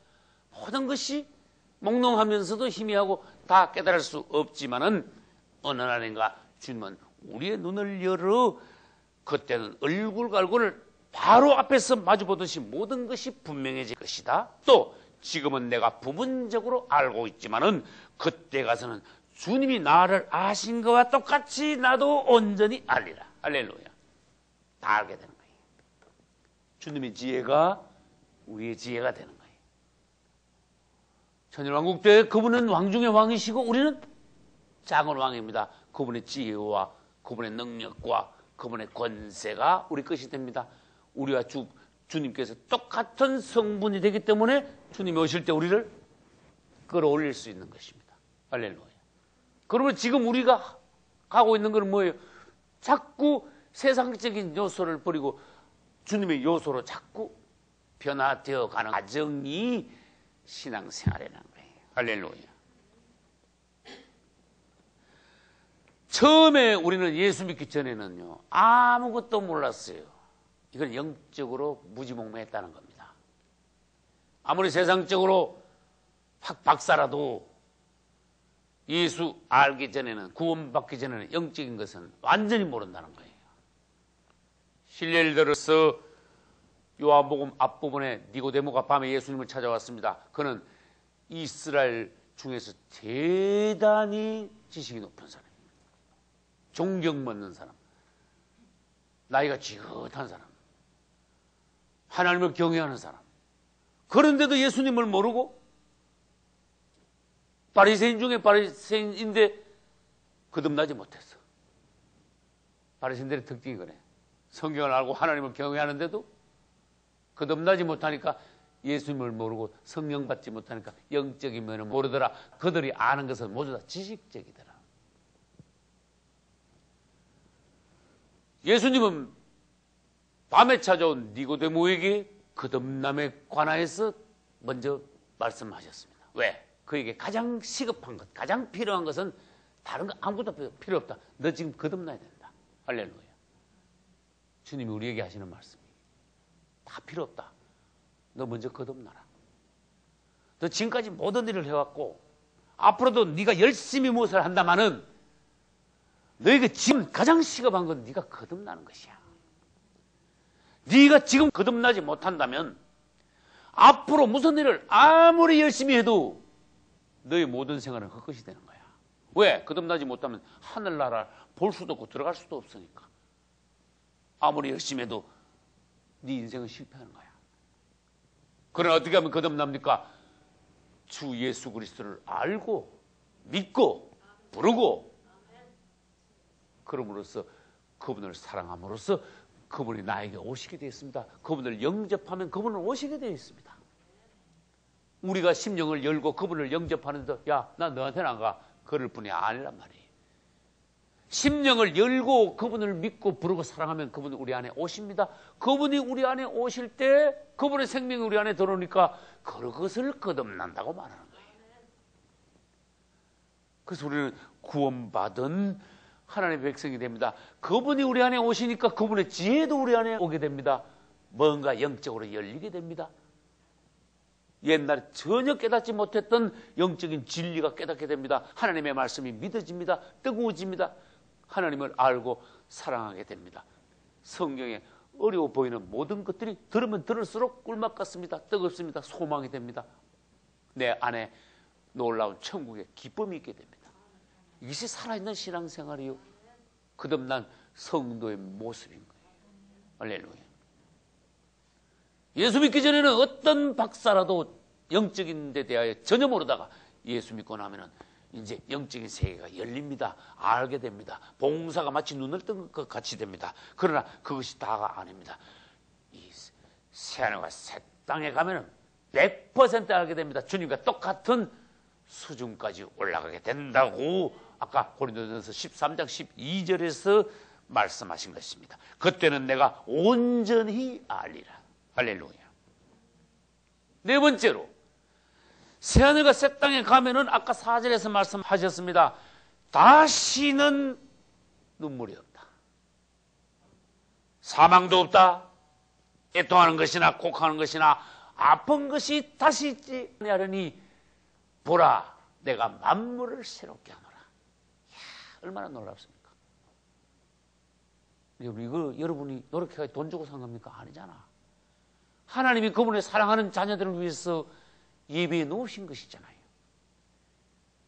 모든 것이 몽롱하면서도 희미하고 다 깨달을 수 없지만은 어느 날인가 주님은 우리의 눈을 열어 그때는 얼굴과 얼굴을 바로 앞에서 마주보듯이 모든 것이 분명해질 것이다. 또 지금은 내가 부분적으로 알고 있지만은 그때 가서는 주님이 나를 아신 것과 똑같이 나도 온전히 알리라. 할렐루야. 다 알게 되는 거예요. 주님의 지혜가 우리의 지혜가 되는 거예요. 천일왕국 때 그분은 왕 중의 왕이시고 우리는 작은 왕입니다. 그분의 지혜와 그분의 능력과 그분의 권세가 우리 것이 됩니다. 우리와 주님께서 똑같은 성분이 되기 때문에 주님이 오실 때 우리를 끌어올릴 수 있는 것입니다. 할렐루야. 그러면 지금 우리가 가고 있는 것은 뭐예요? 자꾸 세상적인 요소를 버리고 주님의 요소로 자꾸 변화되어 가는 과정이 신앙생활이라는 거예요. 할렐루야. 처음에 우리는 예수 믿기 전에는요 아무것도 몰랐어요. 이건 영적으로 무지몽매했다는 겁니다. 아무리 세상적으로 박사라도 예수 알기 전에는 구원받기 전에는 영적인 것은 완전히 모른다는 거예요. 신뢰를 들어서 요한복음 앞부분에 니고데모가 밤에 예수님을 찾아왔습니다. 그는 이스라엘 중에서 대단히 지식이 높은 사람입니다. 존경받는 사람, 나이가 지긋한 사람, 하나님을 경외하는 사람. 그런데도 예수님을 모르고 바리새인 중에 바리새인인데 거듭나지 못했어. 바리새인들의 특징이 그래. 성경을 알고 하나님을 경외하는데도 거듭나지 못하니까 예수님을 모르고 성령 받지 못하니까 영적인 면을 모르더라. 그들이 아는 것은 모두 다 지식적이더라. 예수님은 밤에 찾아온 니고데모에게 거듭남에 관하여서 먼저 말씀하셨습니다. 왜? 그에게 가장 시급한 것, 가장 필요한 것은 다른 거 아무것도 필요 없다. 너 지금 거듭나야 된다. 할렐루야. 주님이 우리에게 하시는 말씀이 다 필요 없다. 너 먼저 거듭나라. 너 지금까지 모든 일을 해왔고 앞으로도 네가 열심히 무엇을 한다마는 너에게 지금 가장 시급한 건 네가 거듭나는 것이야. 네가 지금 거듭나지 못한다면 앞으로 무슨 일을 아무리 열심히 해도 너의 모든 생활은 헛것이 되는 거야. 왜? 거듭나지 못하면 하늘나라 볼 수도 없고 들어갈 수도 없으니까. 아무리 열심히 해도 네 인생은 실패하는 거야. 그러나 어떻게 하면 거듭납니까? 주 예수 그리스도를 알고 믿고 부르고 그럼으로써 그분을 사랑함으로써 그분이 나에게 오시게 되어 있습니다. 그분을 영접하면 그분은 오시게 되어 있습니다. 우리가 심령을 열고 그분을 영접하는데 야, 나 너한테는 안 가. 그럴 뿐이 아니란 말이에요. 심령을 열고 그분을 믿고 부르고 사랑하면 그분이 우리 안에 오십니다. 그분이 우리 안에 오실 때 그분의 생명이 우리 안에 들어오니까 그것을 거듭난다고 말하는 거예요. 그래서 우리는 구원받은 하나님의 백성이 됩니다. 그분이 우리 안에 오시니까 그분의 지혜도 우리 안에 오게 됩니다. 뭔가 영적으로 열리게 됩니다. 옛날에 전혀 깨닫지 못했던 영적인 진리가 깨닫게 됩니다. 하나님의 말씀이 믿어집니다. 뜨거워집니다. 하나님을 알고 사랑하게 됩니다. 성경에 어려워 보이는 모든 것들이 들으면 들을수록 꿀맛 같습니다. 뜨겁습니다. 소망이 됩니다. 내 안에 놀라운 천국의 기쁨이 있게 됩니다. 이것이 살아있는 신앙생활이요. 거듭난 성도의 모습인 거예요. 할렐루야. 예수 믿기 전에는 어떤 박사라도 영적인 데 대하여 전혀 모르다가 예수 믿고 나면은 이제 영적인 세계가 열립니다. 알게 됩니다. 봉사가 마치 눈을 뜬 것 같이 됩니다. 그러나 그것이 다가 아닙니다. 이 새하늘과 새 땅에 가면은 100% 알게 됩니다. 주님과 똑같은 수준까지 올라가게 된다고 아까 고린도전서 13장 12절에서 말씀하신 것입니다. 그때는 내가 온전히 알리라. 할렐루야. 네 번째로 새하늘과 새 땅에 가면은 아까 4절에서 말씀하셨습니다. 다시는 눈물이 없다. 사망도 없다. 애통하는 것이나 곡하는 것이나 아픈 것이 다시 있지 아니하려니 보라 내가 만물을 새롭게 하노라. 이야, 얼마나 놀랍습니까? 이거 여러분이 노력해서 돈 주고 산 겁니까? 아니잖아. 하나님이 그분의 사랑하는 자녀들을 위해서 예배해 놓으신 것이잖아요.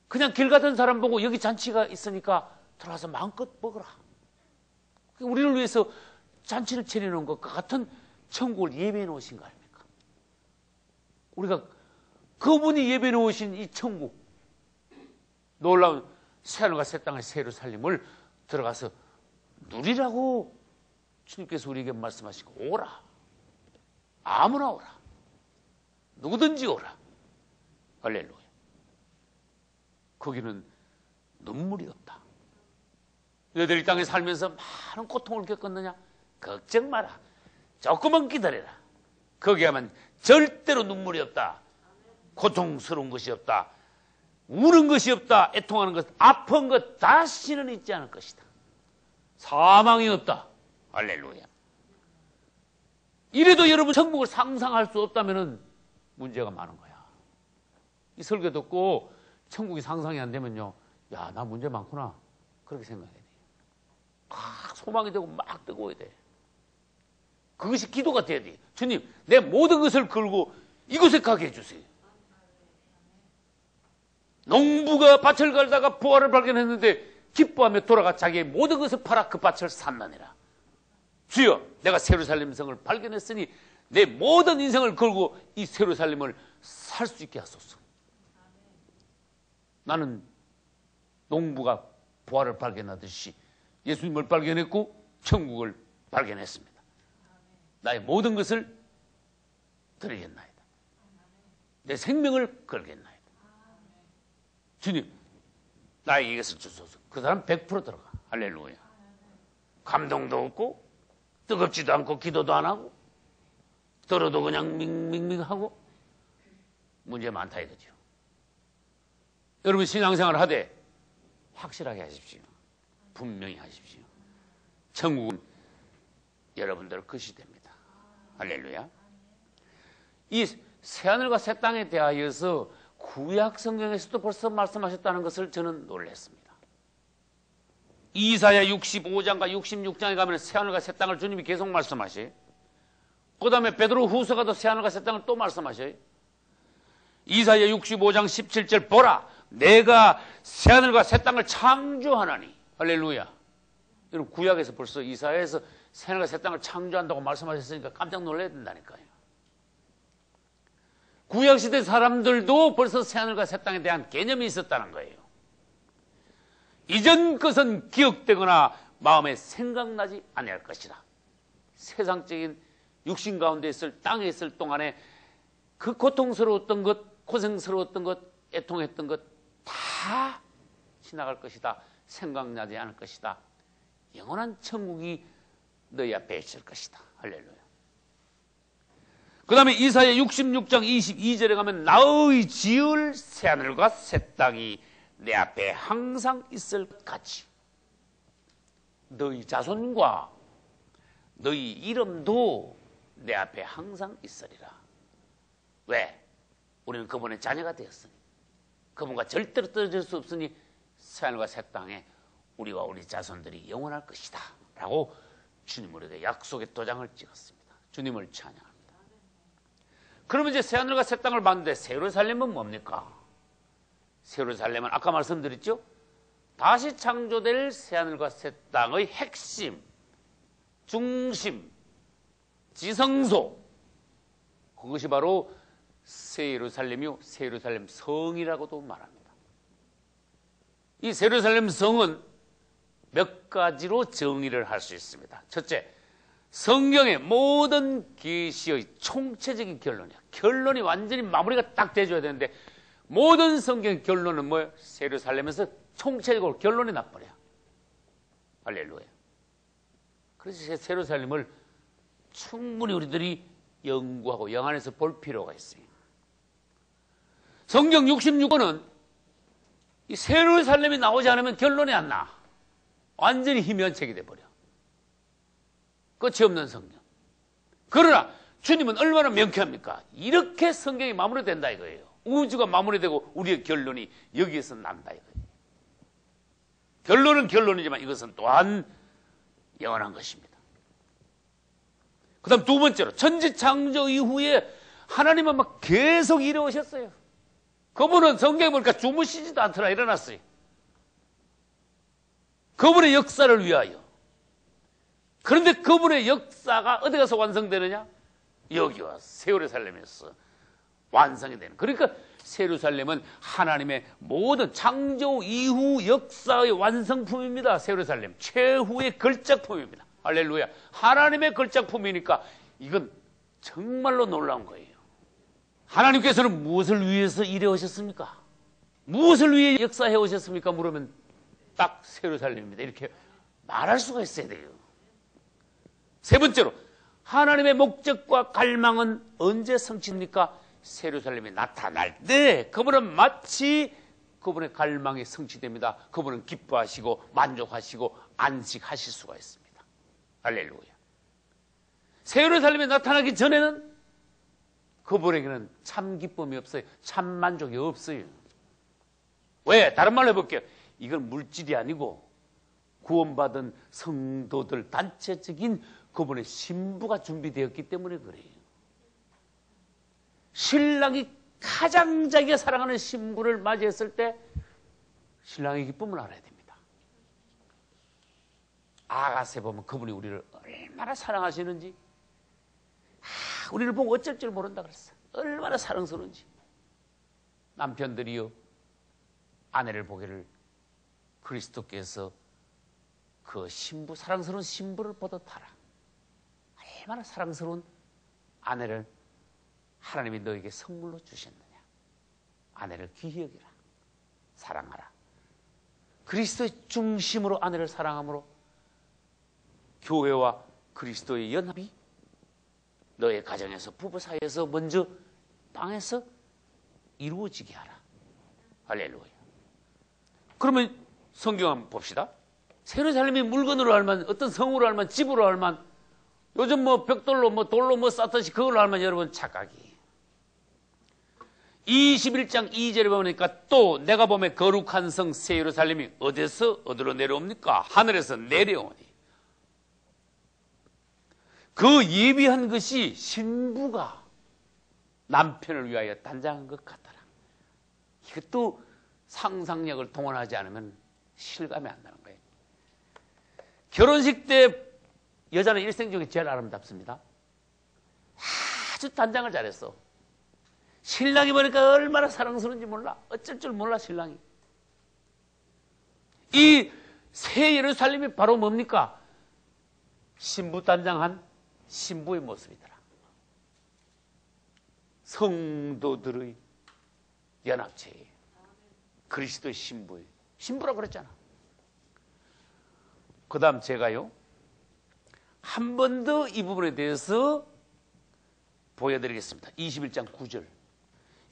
그냥 길 가던 사람 보고 여기 잔치가 있으니까 들어와서 마음껏 먹어라. 우리를 위해서 잔치를 차려놓은 것과 같은 천국을 예배해 놓으신 거 아닙니까? 우리가 그분이 예배해 놓으신 이 천국, 놀라운 새하늘과 새 땅의 새 예루살렘을 들어가서 누리라고 주님께서 우리에게 말씀하시고 오라. 아무나 오라. 누구든지 오라. 할렐루야. 거기는 눈물이 없다. 너희들이 땅에 살면서 많은 고통을 겪었느냐? 걱정 마라. 조금만 기다려라. 거기 가면 절대로 눈물이 없다. 고통스러운 것이 없다. 우는 것이 없다. 애통하는 것, 아픈 것 다시는 있지 않을 것이다. 사망이 없다. 할렐루야. 이래도 여러분 천국을 상상할 수 없다면 문제가 많은 거야. 이 설교 듣고 천국이 상상이 안 되면요, 야, 나 문제 많구나. 그렇게 생각해야 돼요. 막 소망이 되고 막 뜨거워야 돼. 그것이 기도가 돼야 돼. 주님, 내 모든 것을 걸고 이곳에 가게 해주세요. 농부가 밭을 갈다가 부화를 발견했는데 기뻐하며 돌아가 자기의 모든 것을 팔아 그 밭을 샀나니라. 주여, 내가 예루살렘 성을 발견했으니 내 모든 인생을 걸고 이 예루살렘을 살 수 있게 하소서. 나는 농부가 부활을 발견하듯이 예수님을 발견했고 천국을 발견했습니다. 나의 모든 것을 드리겠나이다. 내 생명을 걸겠나이다. 주님, 나에게 이것을 주소서. 그 사람 100% 들어가. 할렐루야. 감동도 없고 뜨겁지도 않고 기도도 안 하고 들어도 그냥 밍밍밍하고 문제 많다 이거죠. 여러분 신앙생활 하되 확실하게 하십시오. 분명히 하십시오. 천국은 여러분들 것이 됩니다. 할렐루야. 이 새하늘과 새 땅에 대하여서 구약 성경에서도 벌써 말씀하셨다는 것을 저는 놀랐습니다. 이사야 65장과 66장에 가면 새하늘과 새 땅을 주님이 계속 말씀하셔요. 그 다음에 베드로 후서가도 새하늘과 새 땅을 또 말씀하셔요. 이사야 65장 17절 보라 내가 새하늘과 새 땅을 창조하나니. 할렐루야. 여러분 구약에서 벌써 이사야에서 새하늘과 새 땅을 창조한다고 말씀하셨으니까 깜짝 놀라야 된다니까요. 구약시대 사람들도 벌써 새하늘과 새 땅에 대한 개념이 있었다는 거예요. 이전 것은 기억되거나 마음에 생각나지 아니할 것이다. 세상적인 육신 가운데 있을 땅에 있을 동안에 그 고통스러웠던 것, 고생스러웠던 것, 애통했던 것 다 지나갈 것이다. 생각나지 않을 것이다. 영원한 천국이 너희 앞에 있을 것이다. 할렐루야. 그 다음에 이사야 66장 22절에 가면 나의 지을 새하늘과 새 땅이 내 앞에 항상 있을 것 같이 너희 자손과 너희 이름도 내 앞에 항상 있으리라. 왜? 우리는 그분의 자녀가 되었으니 그분과 절대로 떨어질 수 없으니 새하늘과 새 땅에 우리와 우리 자손들이 영원할 것이다 라고 주님 우리에게 약속의 도장을 찍었습니다. 주님을 찬양합니다. 그러면 이제 새하늘과 새 땅을 봤는데 새 예루살렘은 뭡니까? 새 예루살렘은 아까 말씀드렸죠? 다시 창조될 새하늘과 새 땅의 핵심, 중심, 지성소, 그것이 바로 새 예루살렘이요 새 예루살렘 성이라고도 말합니다. 이 새 예루살렘 성은 몇 가지로 정의를 할 수 있습니다. 첫째, 성경의 모든 계시의 총체적인 결론이야. 결론이 완전히 마무리가 딱 돼줘야 되는데 모든 성경의 결론은 뭐예요? 새 예루살렘에서 총체적으로 결론이 나버려요. 할렐루야. 그래서 새 예루살렘을 충분히 우리들이 연구하고 영안에서 볼 필요가 있어요. 성경 66권은 이 새 예루살렘이 나오지 않으면 결론이 안 나. 완전히 희미한책이 돼버려. 끝이 없는 성경. 그러나 주님은 얼마나 명쾌합니까? 이렇게 성경이 마무리된다 이거예요. 우주가 마무리되고 우리의 결론이 여기에서 난다 이거예요. 결론은 결론이지만 이것은 또한 영원한 것입니다. 그 다음 두 번째로 천지창조 이후에 하나님은 막 계속 이루어오셨어요. 그분은 성경에 보니까 주무시지도 않더라 일어났어요. 그분의 역사를 위하여. 그런데 그분의 역사가 어디 가서 완성되느냐? 여기와 새 예루살렘에서 완성이 되는. 그러니까 새 예루살렘은 하나님의 모든 창조 이후 역사의 완성품입니다. 새 예루살렘 최후의 걸작품입니다. 할렐루야. 하나님의 걸작품이니까 이건 정말로 놀라운 거예요. 하나님께서는 무엇을 위해서 일해 오셨습니까? 무엇을 위해 역사해 오셨습니까? 물으면 딱 새 예루살렘입니다. 이렇게 말할 수가 있어야 돼요. 세 번째로 하나님의 목적과 갈망은 언제 성취됩니까? 새 예루살렘이 나타날 때 그분은 마치 그분의 갈망이 성취됩니다. 그분은 기뻐하시고 만족하시고 안식하실 수가 있습니다. 할렐루야. 새 예루살렘이 나타나기 전에는 그분에게는 참 기쁨이 없어요. 참 만족이 없어요. 왜? 다른 말로 해볼게요. 이건 물질이 아니고 구원받은 성도들 단체적인 그분의 신부가 준비되었기 때문에 그래요. 신랑이 가장 자기가 사랑하는 신부를 맞이했을 때 신랑의 기쁨을 알아야 됩니다. 아가세 보면 그분이 우리를 얼마나 사랑하시는지 우리를 보고 어쩔 줄 모른다 그랬어. 얼마나 사랑스러운지. 남편들이요 아내를 보기를 그리스도께서 그 신부 사랑스러운 신부를 보듯하라. 얼마나 사랑스러운 아내를 하나님이 너에게 선물로 주셨느냐. 아내를 귀히 여기라. 사랑하라. 그리스도의 중심으로 아내를 사랑함으로 교회와 그리스도의 연합이 너의 가정에서 부부 사이에서 먼저 땅에서 이루어지게 하라. 할렐루야. 그러면 성경 한번 봅시다. 새 예루살렘이 물건으로 알면 어떤 성으로 알면 집으로 알면 요즘 뭐 벽돌로 뭐 돌로 뭐 쌓듯이 그걸로 알면 여러분 착각이. 21장 2절에 보니까 또 내가 보면 거룩한 성 새 예루살렘이 어디로 내려옵니까? 하늘에서 내려오니. 그 예비한 것이 신부가 남편을 위하여 단장한 것 같더라. 이것도 상상력을 동원하지 않으면 실감이 안 나는 거예요. 결혼식 때 여자는 일생 중에 제일 아름답습니다. 아주 단장을 잘했어. 신랑이 보니까 얼마나 사랑스러운지 몰라. 어쩔 줄 몰라 신랑이. 이 새 예루살렘이 바로 뭡니까? 신부 단장한 신부의 모습이더라. 성도들의 연합체예요. 그리스도의 신부예요. 신부라고 그랬잖아. 그 다음 제가요, 한 번 더 이 부분에 대해서 보여드리겠습니다. 21장 9절.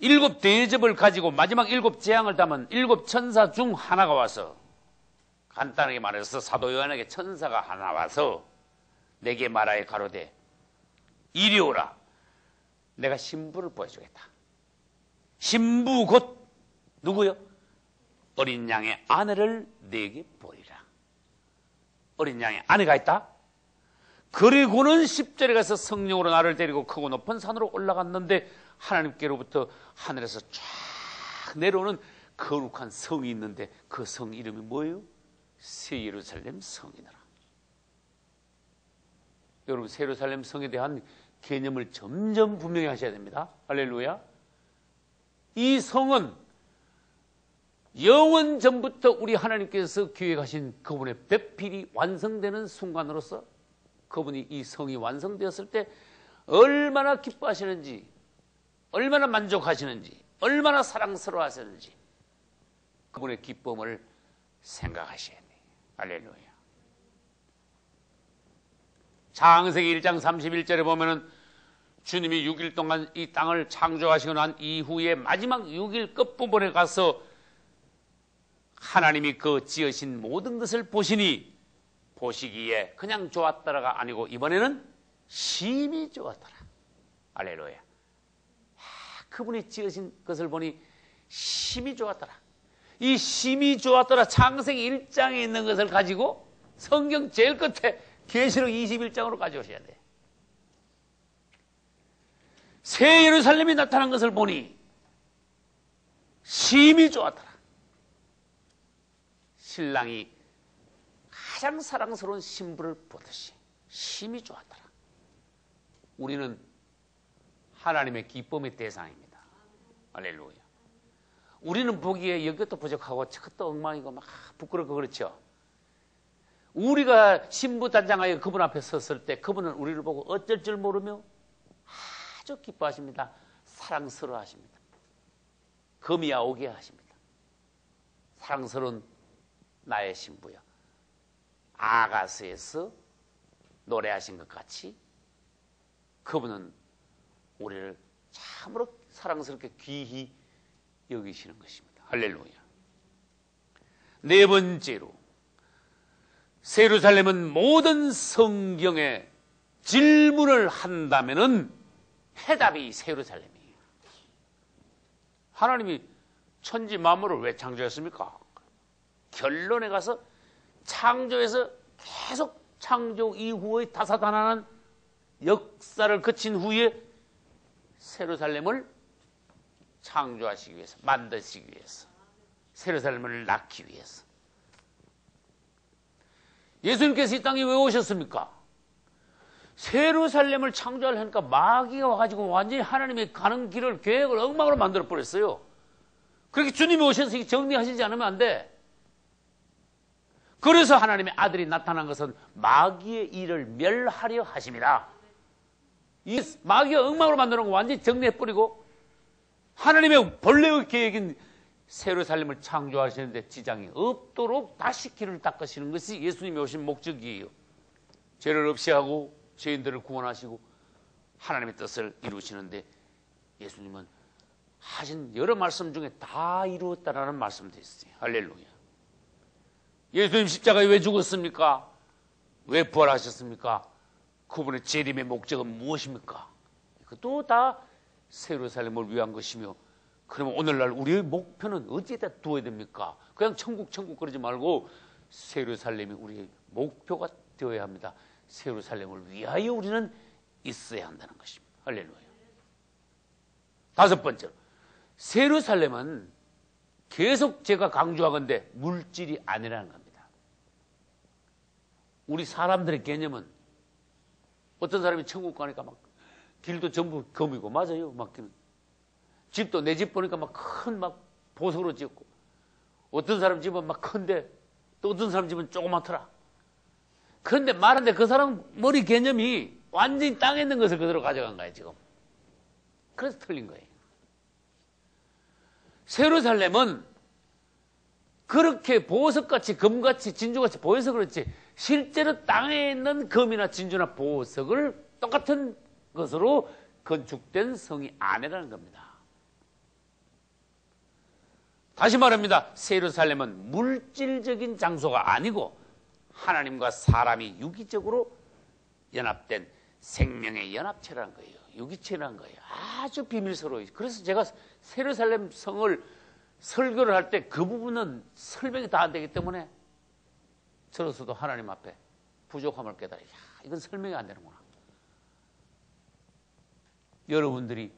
7 대접을 가지고 마지막 7 재앙을 담은 7 천사 중 하나가 와서, 간단하게 말해서 사도 요한에게 천사가 하나 와서 내게 말하여 가로되 이리 오라. 내가 신부를 보여주겠다. 신부 곧 누구요? 어린 양의 아내를 내게 보리라. 어린 양의 아내가 있다. 그리고는 10절에 가서 성령으로 나를 데리고 크고 높은 산으로 올라갔는데 하나님께로부터 하늘에서 쫙 내려오는 거룩한 성이 있는데 그 성 이름이 뭐예요? 새 예루살렘 성이더라. 여러분, 새 예루살렘 성에 대한 개념을 점점 분명히 하셔야 됩니다. 할렐루야. 이 성은 영원 전부터 우리 하나님께서 계획하신 그분의 배필이 완성되는 순간으로서 그분이 이 성이 완성되었을 때 얼마나 기뻐하시는지, 얼마나 만족하시는지, 얼마나 사랑스러워 하시는지 그분의 기쁨을 생각하셔야 돼요. 할렐루야. 창세기 1장 31절에 보면은 주님이 6일 동안 이 땅을 창조하시고 난 이후에 마지막 6일 끝부분에 가서 하나님이 그 지으신 모든 것을 보시니 보시기에 그냥 좋았더라가 아니고 이번에는 심히 좋았더라. 할렐루야. 그분이 지으신 것을 보니 심히 좋았더라. 이 심히 좋았더라 창세기 1장에 있는 것을 가지고 성경 제일 끝에 계시록 21장으로 가져오셔야 돼. 새 예루살렘이 나타난 것을 보니 심히 좋았더라. 신랑이 가장 사랑스러운 신부를 보듯이 심히 좋았더라. 우리는 하나님의 기쁨의 대상입니다. 할렐루야. 우리는 보기에 이것도 부족하고 저것도 엉망이고 막 부끄럽고 그렇죠. 우리가 신부 단장하여 그분 앞에 섰을 때 그분은 우리를 보고 어쩔 줄 모르며 아주 기뻐하십니다. 사랑스러워 하십니다. 금이야 오게 하십니다. 사랑스러운 나의 신부야. 아가스에서 노래하신 것 같이 그분은 우리를 참으로 사랑스럽게 귀히 여기시는 것입니다. 할렐루야. 네 번째로 새 예루살렘은 모든 성경에 질문을 한다면은 해답이 새 예루살렘이에요. 하나님이 천지 만물을 왜 창조했습니까? 결론에 가서 창조에서 계속 창조 이후의 다사다난한 역사를 거친 후에 새 예루살렘을 창조하시기 위해서, 만드시기 위해서, 새 예루살렘을 낳기 위해서. 예수님께서 이 땅에 왜 오셨습니까? 새 예루살렘을 창조하려니까 마귀가 와가지고 완전히 하나님의 가는 길을, 계획을 엉망으로 만들어 버렸어요. 그렇게 주님이 오셔서 정리하시지 않으면 안 돼. 그래서 하나님의 아들이 나타난 것은 마귀의 일을 멸하려 하심이라. 이 마귀가 엉망으로 만드는 거 완전히 정리해버리고 하나님의 본래의 계획인 새 예루살렘을 창조하시는데 지장이 없도록 다시 길을 닦으시는 것이 예수님이 오신 목적이에요. 죄를 없이 하고 죄인들을 구원하시고 하나님의 뜻을 이루시는데 예수님은 하신 여러 말씀 중에 다 이루었다라는 말씀도 있어요. 할렐루야. 예수님 십자가에 왜 죽었습니까? 왜 부활하셨습니까? 그분의 재림의 목적은 무엇입니까? 그것도 다 새 예루살렘을 위한 것이며, 그러면 오늘날 우리의 목표는 어디에다 두어야 됩니까? 그냥 천국 그러지 말고 새 예루살렘이 우리의 목표가 되어야 합니다. 새 예루살렘을 위하여 우리는 있어야 한다는 것입니다. 할렐루야. 다섯 번째로 새 예루살렘은 계속 제가 강조하건대 물질이 아니라는 겁니다. 우리 사람들의 개념은 어떤 사람이 천국 가니까 막 길도 전부 금이고, 맞아요. 막 집도 내 집 보니까 막 큰 막 보석으로 지었고, 어떤 사람 집은 막 큰데 또 어떤 사람 집은 조그맣더라. 그런데 말하는데 그 사람 머리 개념이 완전히 땅에 있는 것을 그대로 가져간 거예요, 지금. 그래서 틀린 거예요. 예루살렘은 그렇게 보석같이 금같이 진주같이 보여서 그렇지 실제로 땅에 있는 금이나 진주나 보석을 똑같은 것으로 건축된 성이 아니라는 겁니다. 다시 말합니다. 예루살렘은 물질적인 장소가 아니고 하나님과 사람이 유기적으로 연합된 생명의 연합체라는 거예요. 유기체라는 거예요. 아주 비밀스러워요. 그래서 제가 예루살렘 성을 설교를 할 때 그 부분은 설명이 다 안 되기 때문에 저로서도 하나님 앞에 부족함을 깨달아요. 이건 설명이 안 되는구나. 여러분들이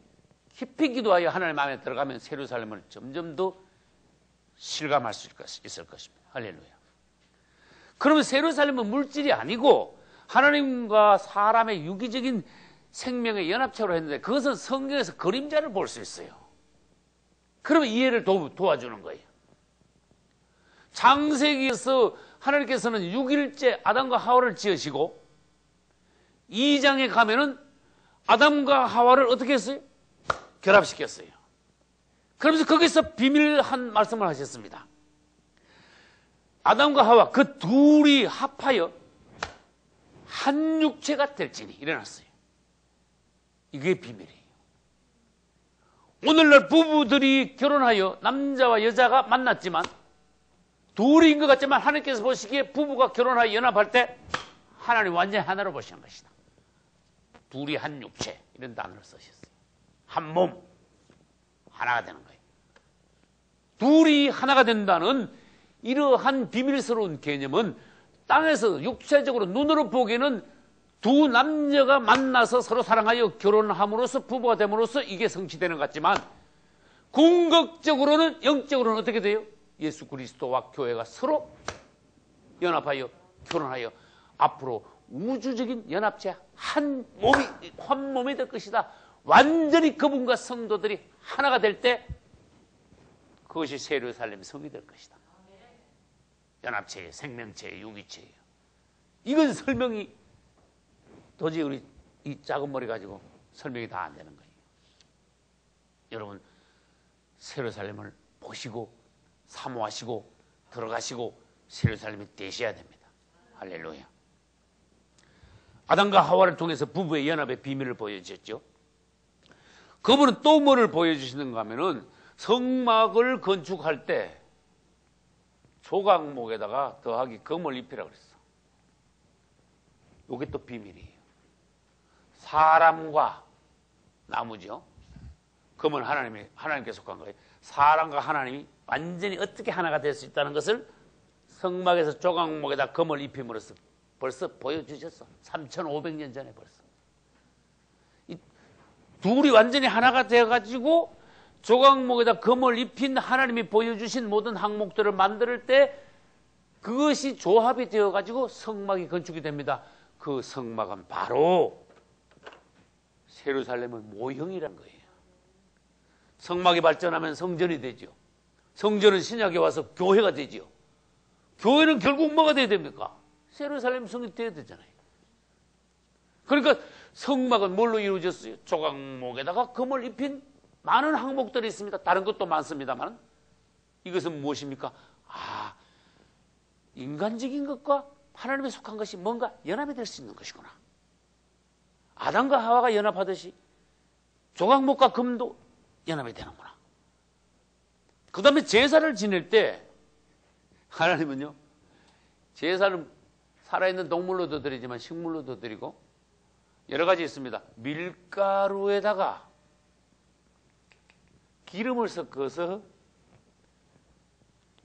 깊이 기도하여 하나님 마음에 들어가면 예루살렘을 점점 더 실감할 수 있을 것입니다. 할렐루야. 그러면 예루살렘은 물질이 아니고 하나님과 사람의 유기적인 생명의 연합체로 했는데 그것은 성경에서 그림자를 볼 수 있어요. 그러면 이해를 도와주는 거예요. 창세기에서 하나님께서는 6일째 아담과 하와를 지으시고 2장에 가면은 아담과 하와를 어떻게 했어요? 결합시켰어요. 그러면서 거기서 비밀한 말씀을 하셨습니다. 아담과 하와 그 둘이 합하여 한 육체가 될지니 일어났어요. 이게 비밀이에요. 오늘날 부부들이 결혼하여 남자와 여자가 만났지만 둘인 것 같지만 하나님께서 보시기에 부부가 결혼하여 연합할 때 하나님 완전히 하나로 보시는 것이다. 둘이 한 육체 이런 단어를 쓰셨어요. 한 몸 하나가 되는 거예요. 둘이 하나가 된다는 이러한 비밀스러운 개념은 땅에서 육체적으로 눈으로 보기에는 두 남녀가 만나서 서로 사랑하여 결혼함으로써 부부가 됨으로써 이게 성취되는 것 같지만 궁극적으로는 영적으로는 어떻게 돼요? 예수 그리스도와 교회가 서로 연합하여 결혼하여 앞으로 우주적인 연합체 한 몸이 될 것이다. 완전히 그분과 성도들이 하나가 될 때 그것이 예루살렘 성이 될 것이다. 연합체의 생명체의 유기체예요. 이건 설명이 도저히 우리 이 작은 머리 가지고 설명이 다 안 되는 거예요. 여러분 예루살렘을 보시고 사모하시고 들어가시고 예루살렘에 되셔야 됩니다. 할렐루야. 아담과 하와를 통해서 부부의 연합의 비밀을 보여주셨죠. 그분은 또 뭐를 보여주시는가 하면은 성막을 건축할 때 조각목에다가 더하기 금을 입히라고 그랬어. 이게 또 비밀이에요. 사람과 나무죠. 금은 하나님께 속한 거예요. 사람과 하나님이 완전히 어떻게 하나가 될 수 있다는 것을 성막에서 조각목에다 금을 입힘으로써 벌써 보여주셨어. 3,500년 전에 벌써. 이 둘이 완전히 하나가 되어가지고 조각목에다 금을 입힌 하나님이 보여주신 모든 항목들을 만들 때 그것이 조합이 되어가지고 성막이 건축이 됩니다. 그 성막은 바로 예루살렘의 모형이란 거예요. 성막이 발전하면 성전이 되죠. 성전은 신약에 와서 교회가 되죠. 교회는 결국 뭐가 돼야 됩니까? 예루살렘 성이 돼야 되잖아요. 그러니까 성막은 뭘로 이루어졌어요? 조각목에다가 금을 입힌 많은 항목들이 있습니다. 다른 것도 많습니다만 이것은 무엇입니까? 인간적인 것과 하나님에 속한 것이 뭔가 연합이 될 수 있는 것이구나. 아담과 하와가 연합하듯이 조각목과 금도 연합이 되는구나. 그 다음에 제사를 지낼 때 하나님은요, 제사를 살아있는 동물로도 드리지만 식물로도 드리고 여러 가지 있습니다. 밀가루에다가 기름을 섞어서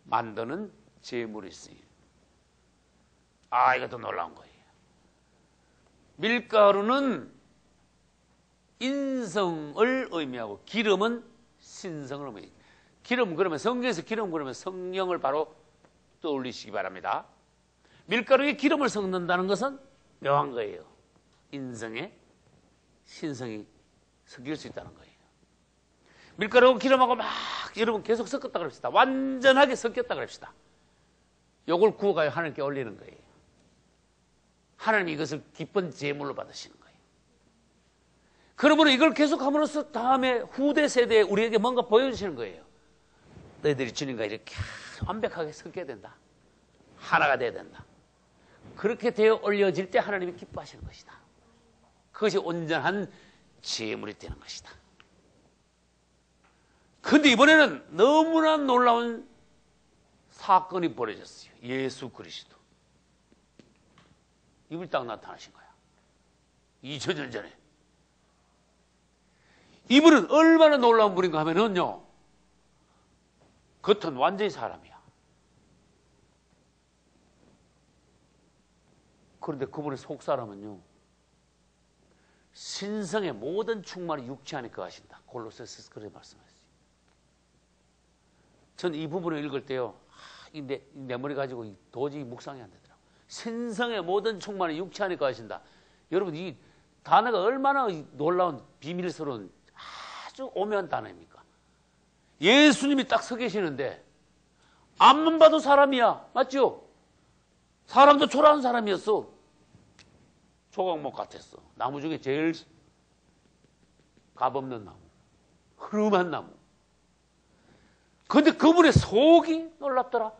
만드는 제물이 있어요. 이것도 놀라운 거예요. 밀가루는 인성을 의미하고 기름은 신성을 의미해요. 기름 그러면 성경에서 기름 그러면 성령을 바로 떠올리시기 바랍니다. 밀가루에 기름을 섞는다는 것은 묘한 거예요. 인성에 신성이 섞일 수 있다는 거예요. 밀가루하고 기름하고 막 여러분 계속 섞었다 그럽시다. 완전하게 섞였다 그럽시다. 요걸 구워가지고 하나님께 올리는 거예요. 하나님이 이것을 기쁜 제물로 받으시는 거예요. 그러므로 이걸 계속함으로써 다음에 후대 세대에 우리에게 뭔가 보여주시는 거예요. 너희들이 주님과 이렇게 완벽하게 섞여야 된다. 하나가 돼야 된다. 그렇게 되어 올려질 때 하나님이 기뻐하시는 것이다. 그것이 온전한 제물이 되는 것이다. 그런데 이번에는 너무나 놀라운 사건이 벌어졌어요. 예수 그리스도. 이분이 딱 나타나신 거야. 2000년 전에. 이분은 얼마나 놀라운 분인가 하면은요, 겉은 완전히 사람이야. 그런데 그분의 속 사람은요, 신성의 모든 충만이 육체 안에 거하신다. 골로새서 그렇게 말씀하셨어요. 전 이 부분을 읽을 때요, 내 머리 가지고 도저히 묵상이 안 되더라고요. 신성의 모든 충만이 육체 안에 거하신다. 여러분, 이 단어가 얼마나 놀라운 비밀스러운 아주 오묘한 단어입니까? 예수님이 딱 서 계시는데 앞만 봐도 사람이야. 맞죠? 사람도 초라한 사람이었어. 조각목 같았어. 나무 중에 제일 값없는 나무. 흐름한 나무. 그런데 그분의 속이 놀랍더라.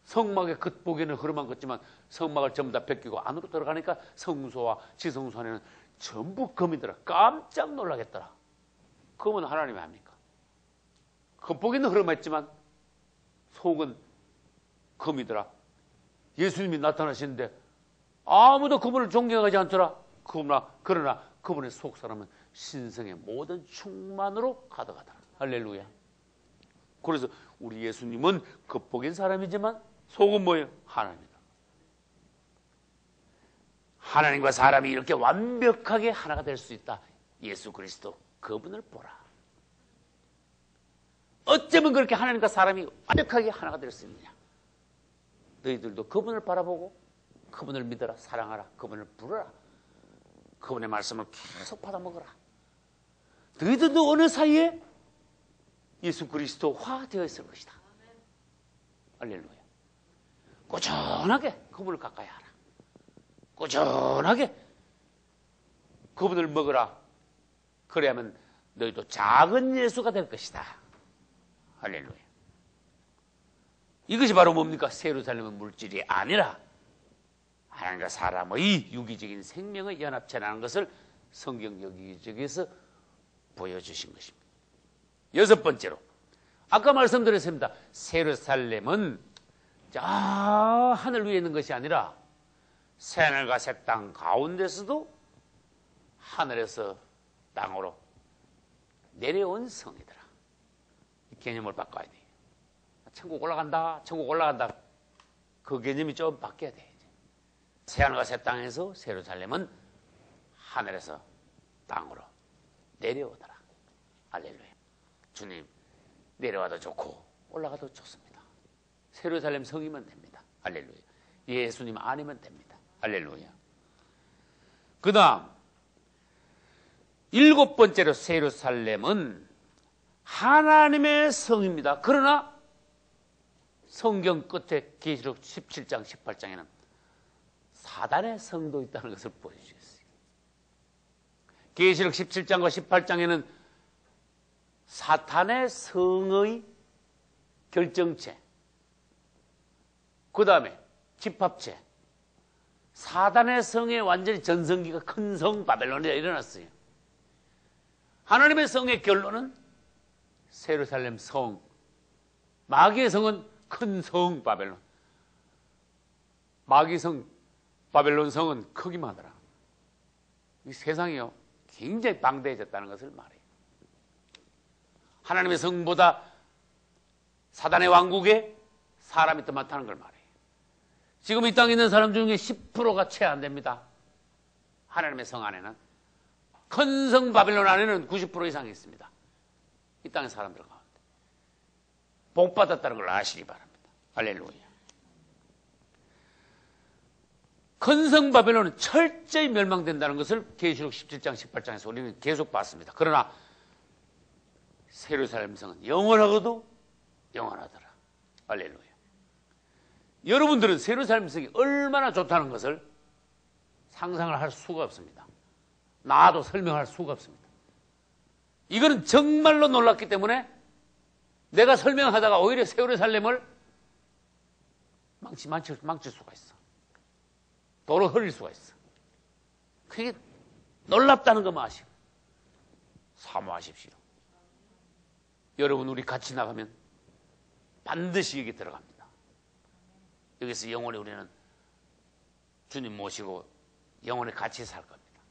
성막의 겉보기에는 흐름한 것지만 성막을 전부 다 벗기고 안으로 들어가니까 성소와 지성소 안에는 전부 금이더라. 깜짝 놀라겠더라. 금은 하나님이 합니까? 겉보기는 흐름했지만 속은 금이더라. 예수님이 나타나시는데 아무도 그분을 존경하지 않더라. 그러나 그분의 속 사람은 신성의 모든 충만으로 가득하더라. 할렐루야. 그래서 우리 예수님은 겉보기엔 사람이지만 속은 뭐예요? 하나님이다. 하나님과 사람이 이렇게 완벽하게 하나가 될 수 있다. 예수 그리스도 그분을 보라. 어쩌면 그렇게 하나님과 사람이 완벽하게 하나가 될 수 있느냐. 너희들도 그분을 바라보고 그분을 믿어라. 사랑하라. 그분을 부르라. 그분의 말씀을 계속 받아먹어라. 너희들도 어느 사이에 예수 그리스도화 되어 있을 것이다. 할렐루야. 꾸준하게 그분을 가까이 하라. 꾸준하게 그분을 먹으라. 그래야만 너희도 작은 예수가 될 것이다. 할렐루야. 이것이 바로 뭡니까? 새 예루살렘은 물질이 아니라 하나님과 사람의 유기적인 생명의 연합체라는 것을 성경 여기저기에서 보여주신 것입니다. 여섯 번째로, 아까 말씀드렸습니다. 새 예루살렘은 저 하늘 위에 있는 것이 아니라 새하늘과 새 땅 가운데서도 하늘에서 땅으로 내려온 성이더라. 이 개념을 바꿔야 돼요. 천국 올라간다, 천국 올라간다. 그 개념이 좀 바뀌어야 돼. 새하늘과 새 땅에서 새 예루살렘은 하늘에서 땅으로 내려오더라. 할렐루야. 주님, 내려와도 좋고 올라가도 좋습니다. 새 예루살렘 성이면 됩니다. 할렐루야. 예수님 아니면 됩니다. 할렐루야. 그 다음 일곱 번째로 새 예루살렘은 하나님의 성입니다. 그러나 성경 끝에 계시록 17장 18장에는 사단의 성도 있다는 것을 보여주셨어요. 계시록 17장과 18장에는 사탄의 성의 결정체, 그 다음에 집합체, 사단의 성에 완전히 전성기가 큰 성 바벨론에 일어났어요. 하나님의 성의 결론은 새 예루살렘 성, 마귀의 성은 큰 성 바벨론. 마귀 성 바벨론 성은 크기만 하더라. 이 세상이요 굉장히 방대해졌다는 것을 말해요. 하나님의 성보다 사단의 왕국에 사람이 더 많다는 걸 말해요. 지금 이 땅에 있는 사람 중에 10%가 채 안 됩니다. 하나님의 성 안에는. 큰 성 바벨론 안에는 90% 이상이 있습니다. 이 땅의 사람들 가운데. 복 받았다는 걸 아시기 바랍니다. 할렐루야. 큰성 바벨론은 철저히 멸망된다는 것을 계시록 17장 18장에서 우리는 계속 봤습니다. 그러나 예루살렘 성은 영원하고도 영원하더라. 할렐루야. 여러분들은 예루살렘 성이 얼마나 좋다는 것을 상상을 할 수가 없습니다. 나도 설명할 수가 없습니다. 이거는 정말로 놀랐기 때문에 내가 설명하다가 오히려 예루살렘을 망칠 수가 있어. 도로 흘릴 수가 있어. 그게 놀랍다는 것만 아시고 사모하십시오. 여러분, 우리 같이 나가면 반드시 여기 들어갑니다. 여기서 영원히 우리는 주님 모시고 영원히 같이 살 겁니다.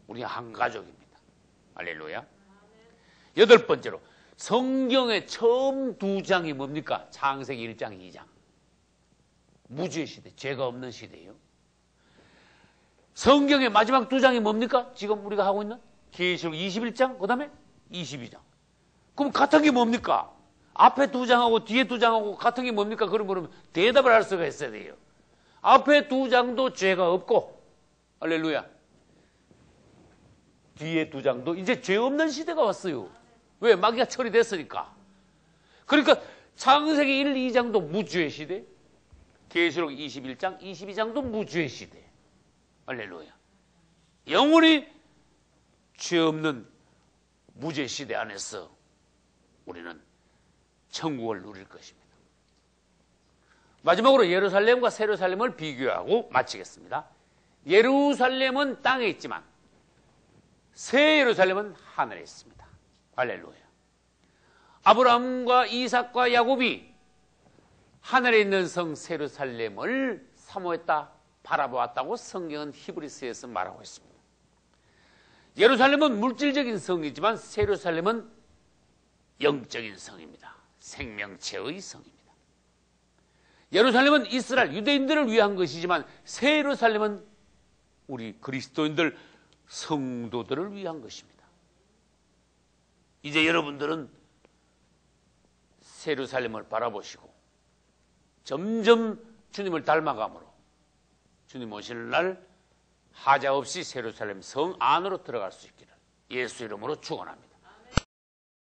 우리 한 가족입니다. 할렐루야. 여덟 번째로, 성경의 처음 두 장이 뭡니까? 창세기 1장, 2장. 무죄의 시대, 죄가 없는 시대예요. 성경의 마지막 두 장이 뭡니까? 지금 우리가 하고 있는 계시록 21장, 그 다음에 22장. 그럼 같은 게 뭡니까? 앞에 두 장하고 뒤에 두 장하고 같은 게 뭡니까? 그러면 대답을 할 수가 있어야 돼요. 앞에 두 장도 죄가 없고, 할렐루야. 뒤에 두 장도 이제 죄 없는 시대가 왔어요. 왜? 마귀가 처리됐으니까. 그러니까 창세기 1, 2장도 무죄의 시대, 계시록 21장, 22장도 무죄의 시대. 할렐루야. 영원히 죄 없는 무죄 시대 안에서 우리는 천국을 누릴 것입니다. 마지막으로 예루살렘과 새 예루살렘을 비교하고 마치겠습니다. 예루살렘은 땅에 있지만 새 예루살렘은 하늘에 있습니다. 할렐루야. 아브라함과 이삭과 야곱이 하늘에 있는 성 새 예루살렘을 사모했다, 바라보았다고 성경은 히브리서에서 말하고 있습니다. 예루살렘은 물질적인 성이지만 새 예루살렘은 영적인 성입니다. 생명체의 성입니다. 예루살렘은 이스라엘 유대인들을 위한 것이지만 새 예루살렘은 우리 그리스도인들 성도들을 위한 것입니다. 이제 여러분들은 새 예루살렘을 바라보시고 점점 주님을 닮아감으로 주님 오실 날 하자 없이 새 예루살렘 성 안으로 들어갈 수 있기를 예수 이름으로 축원합니다.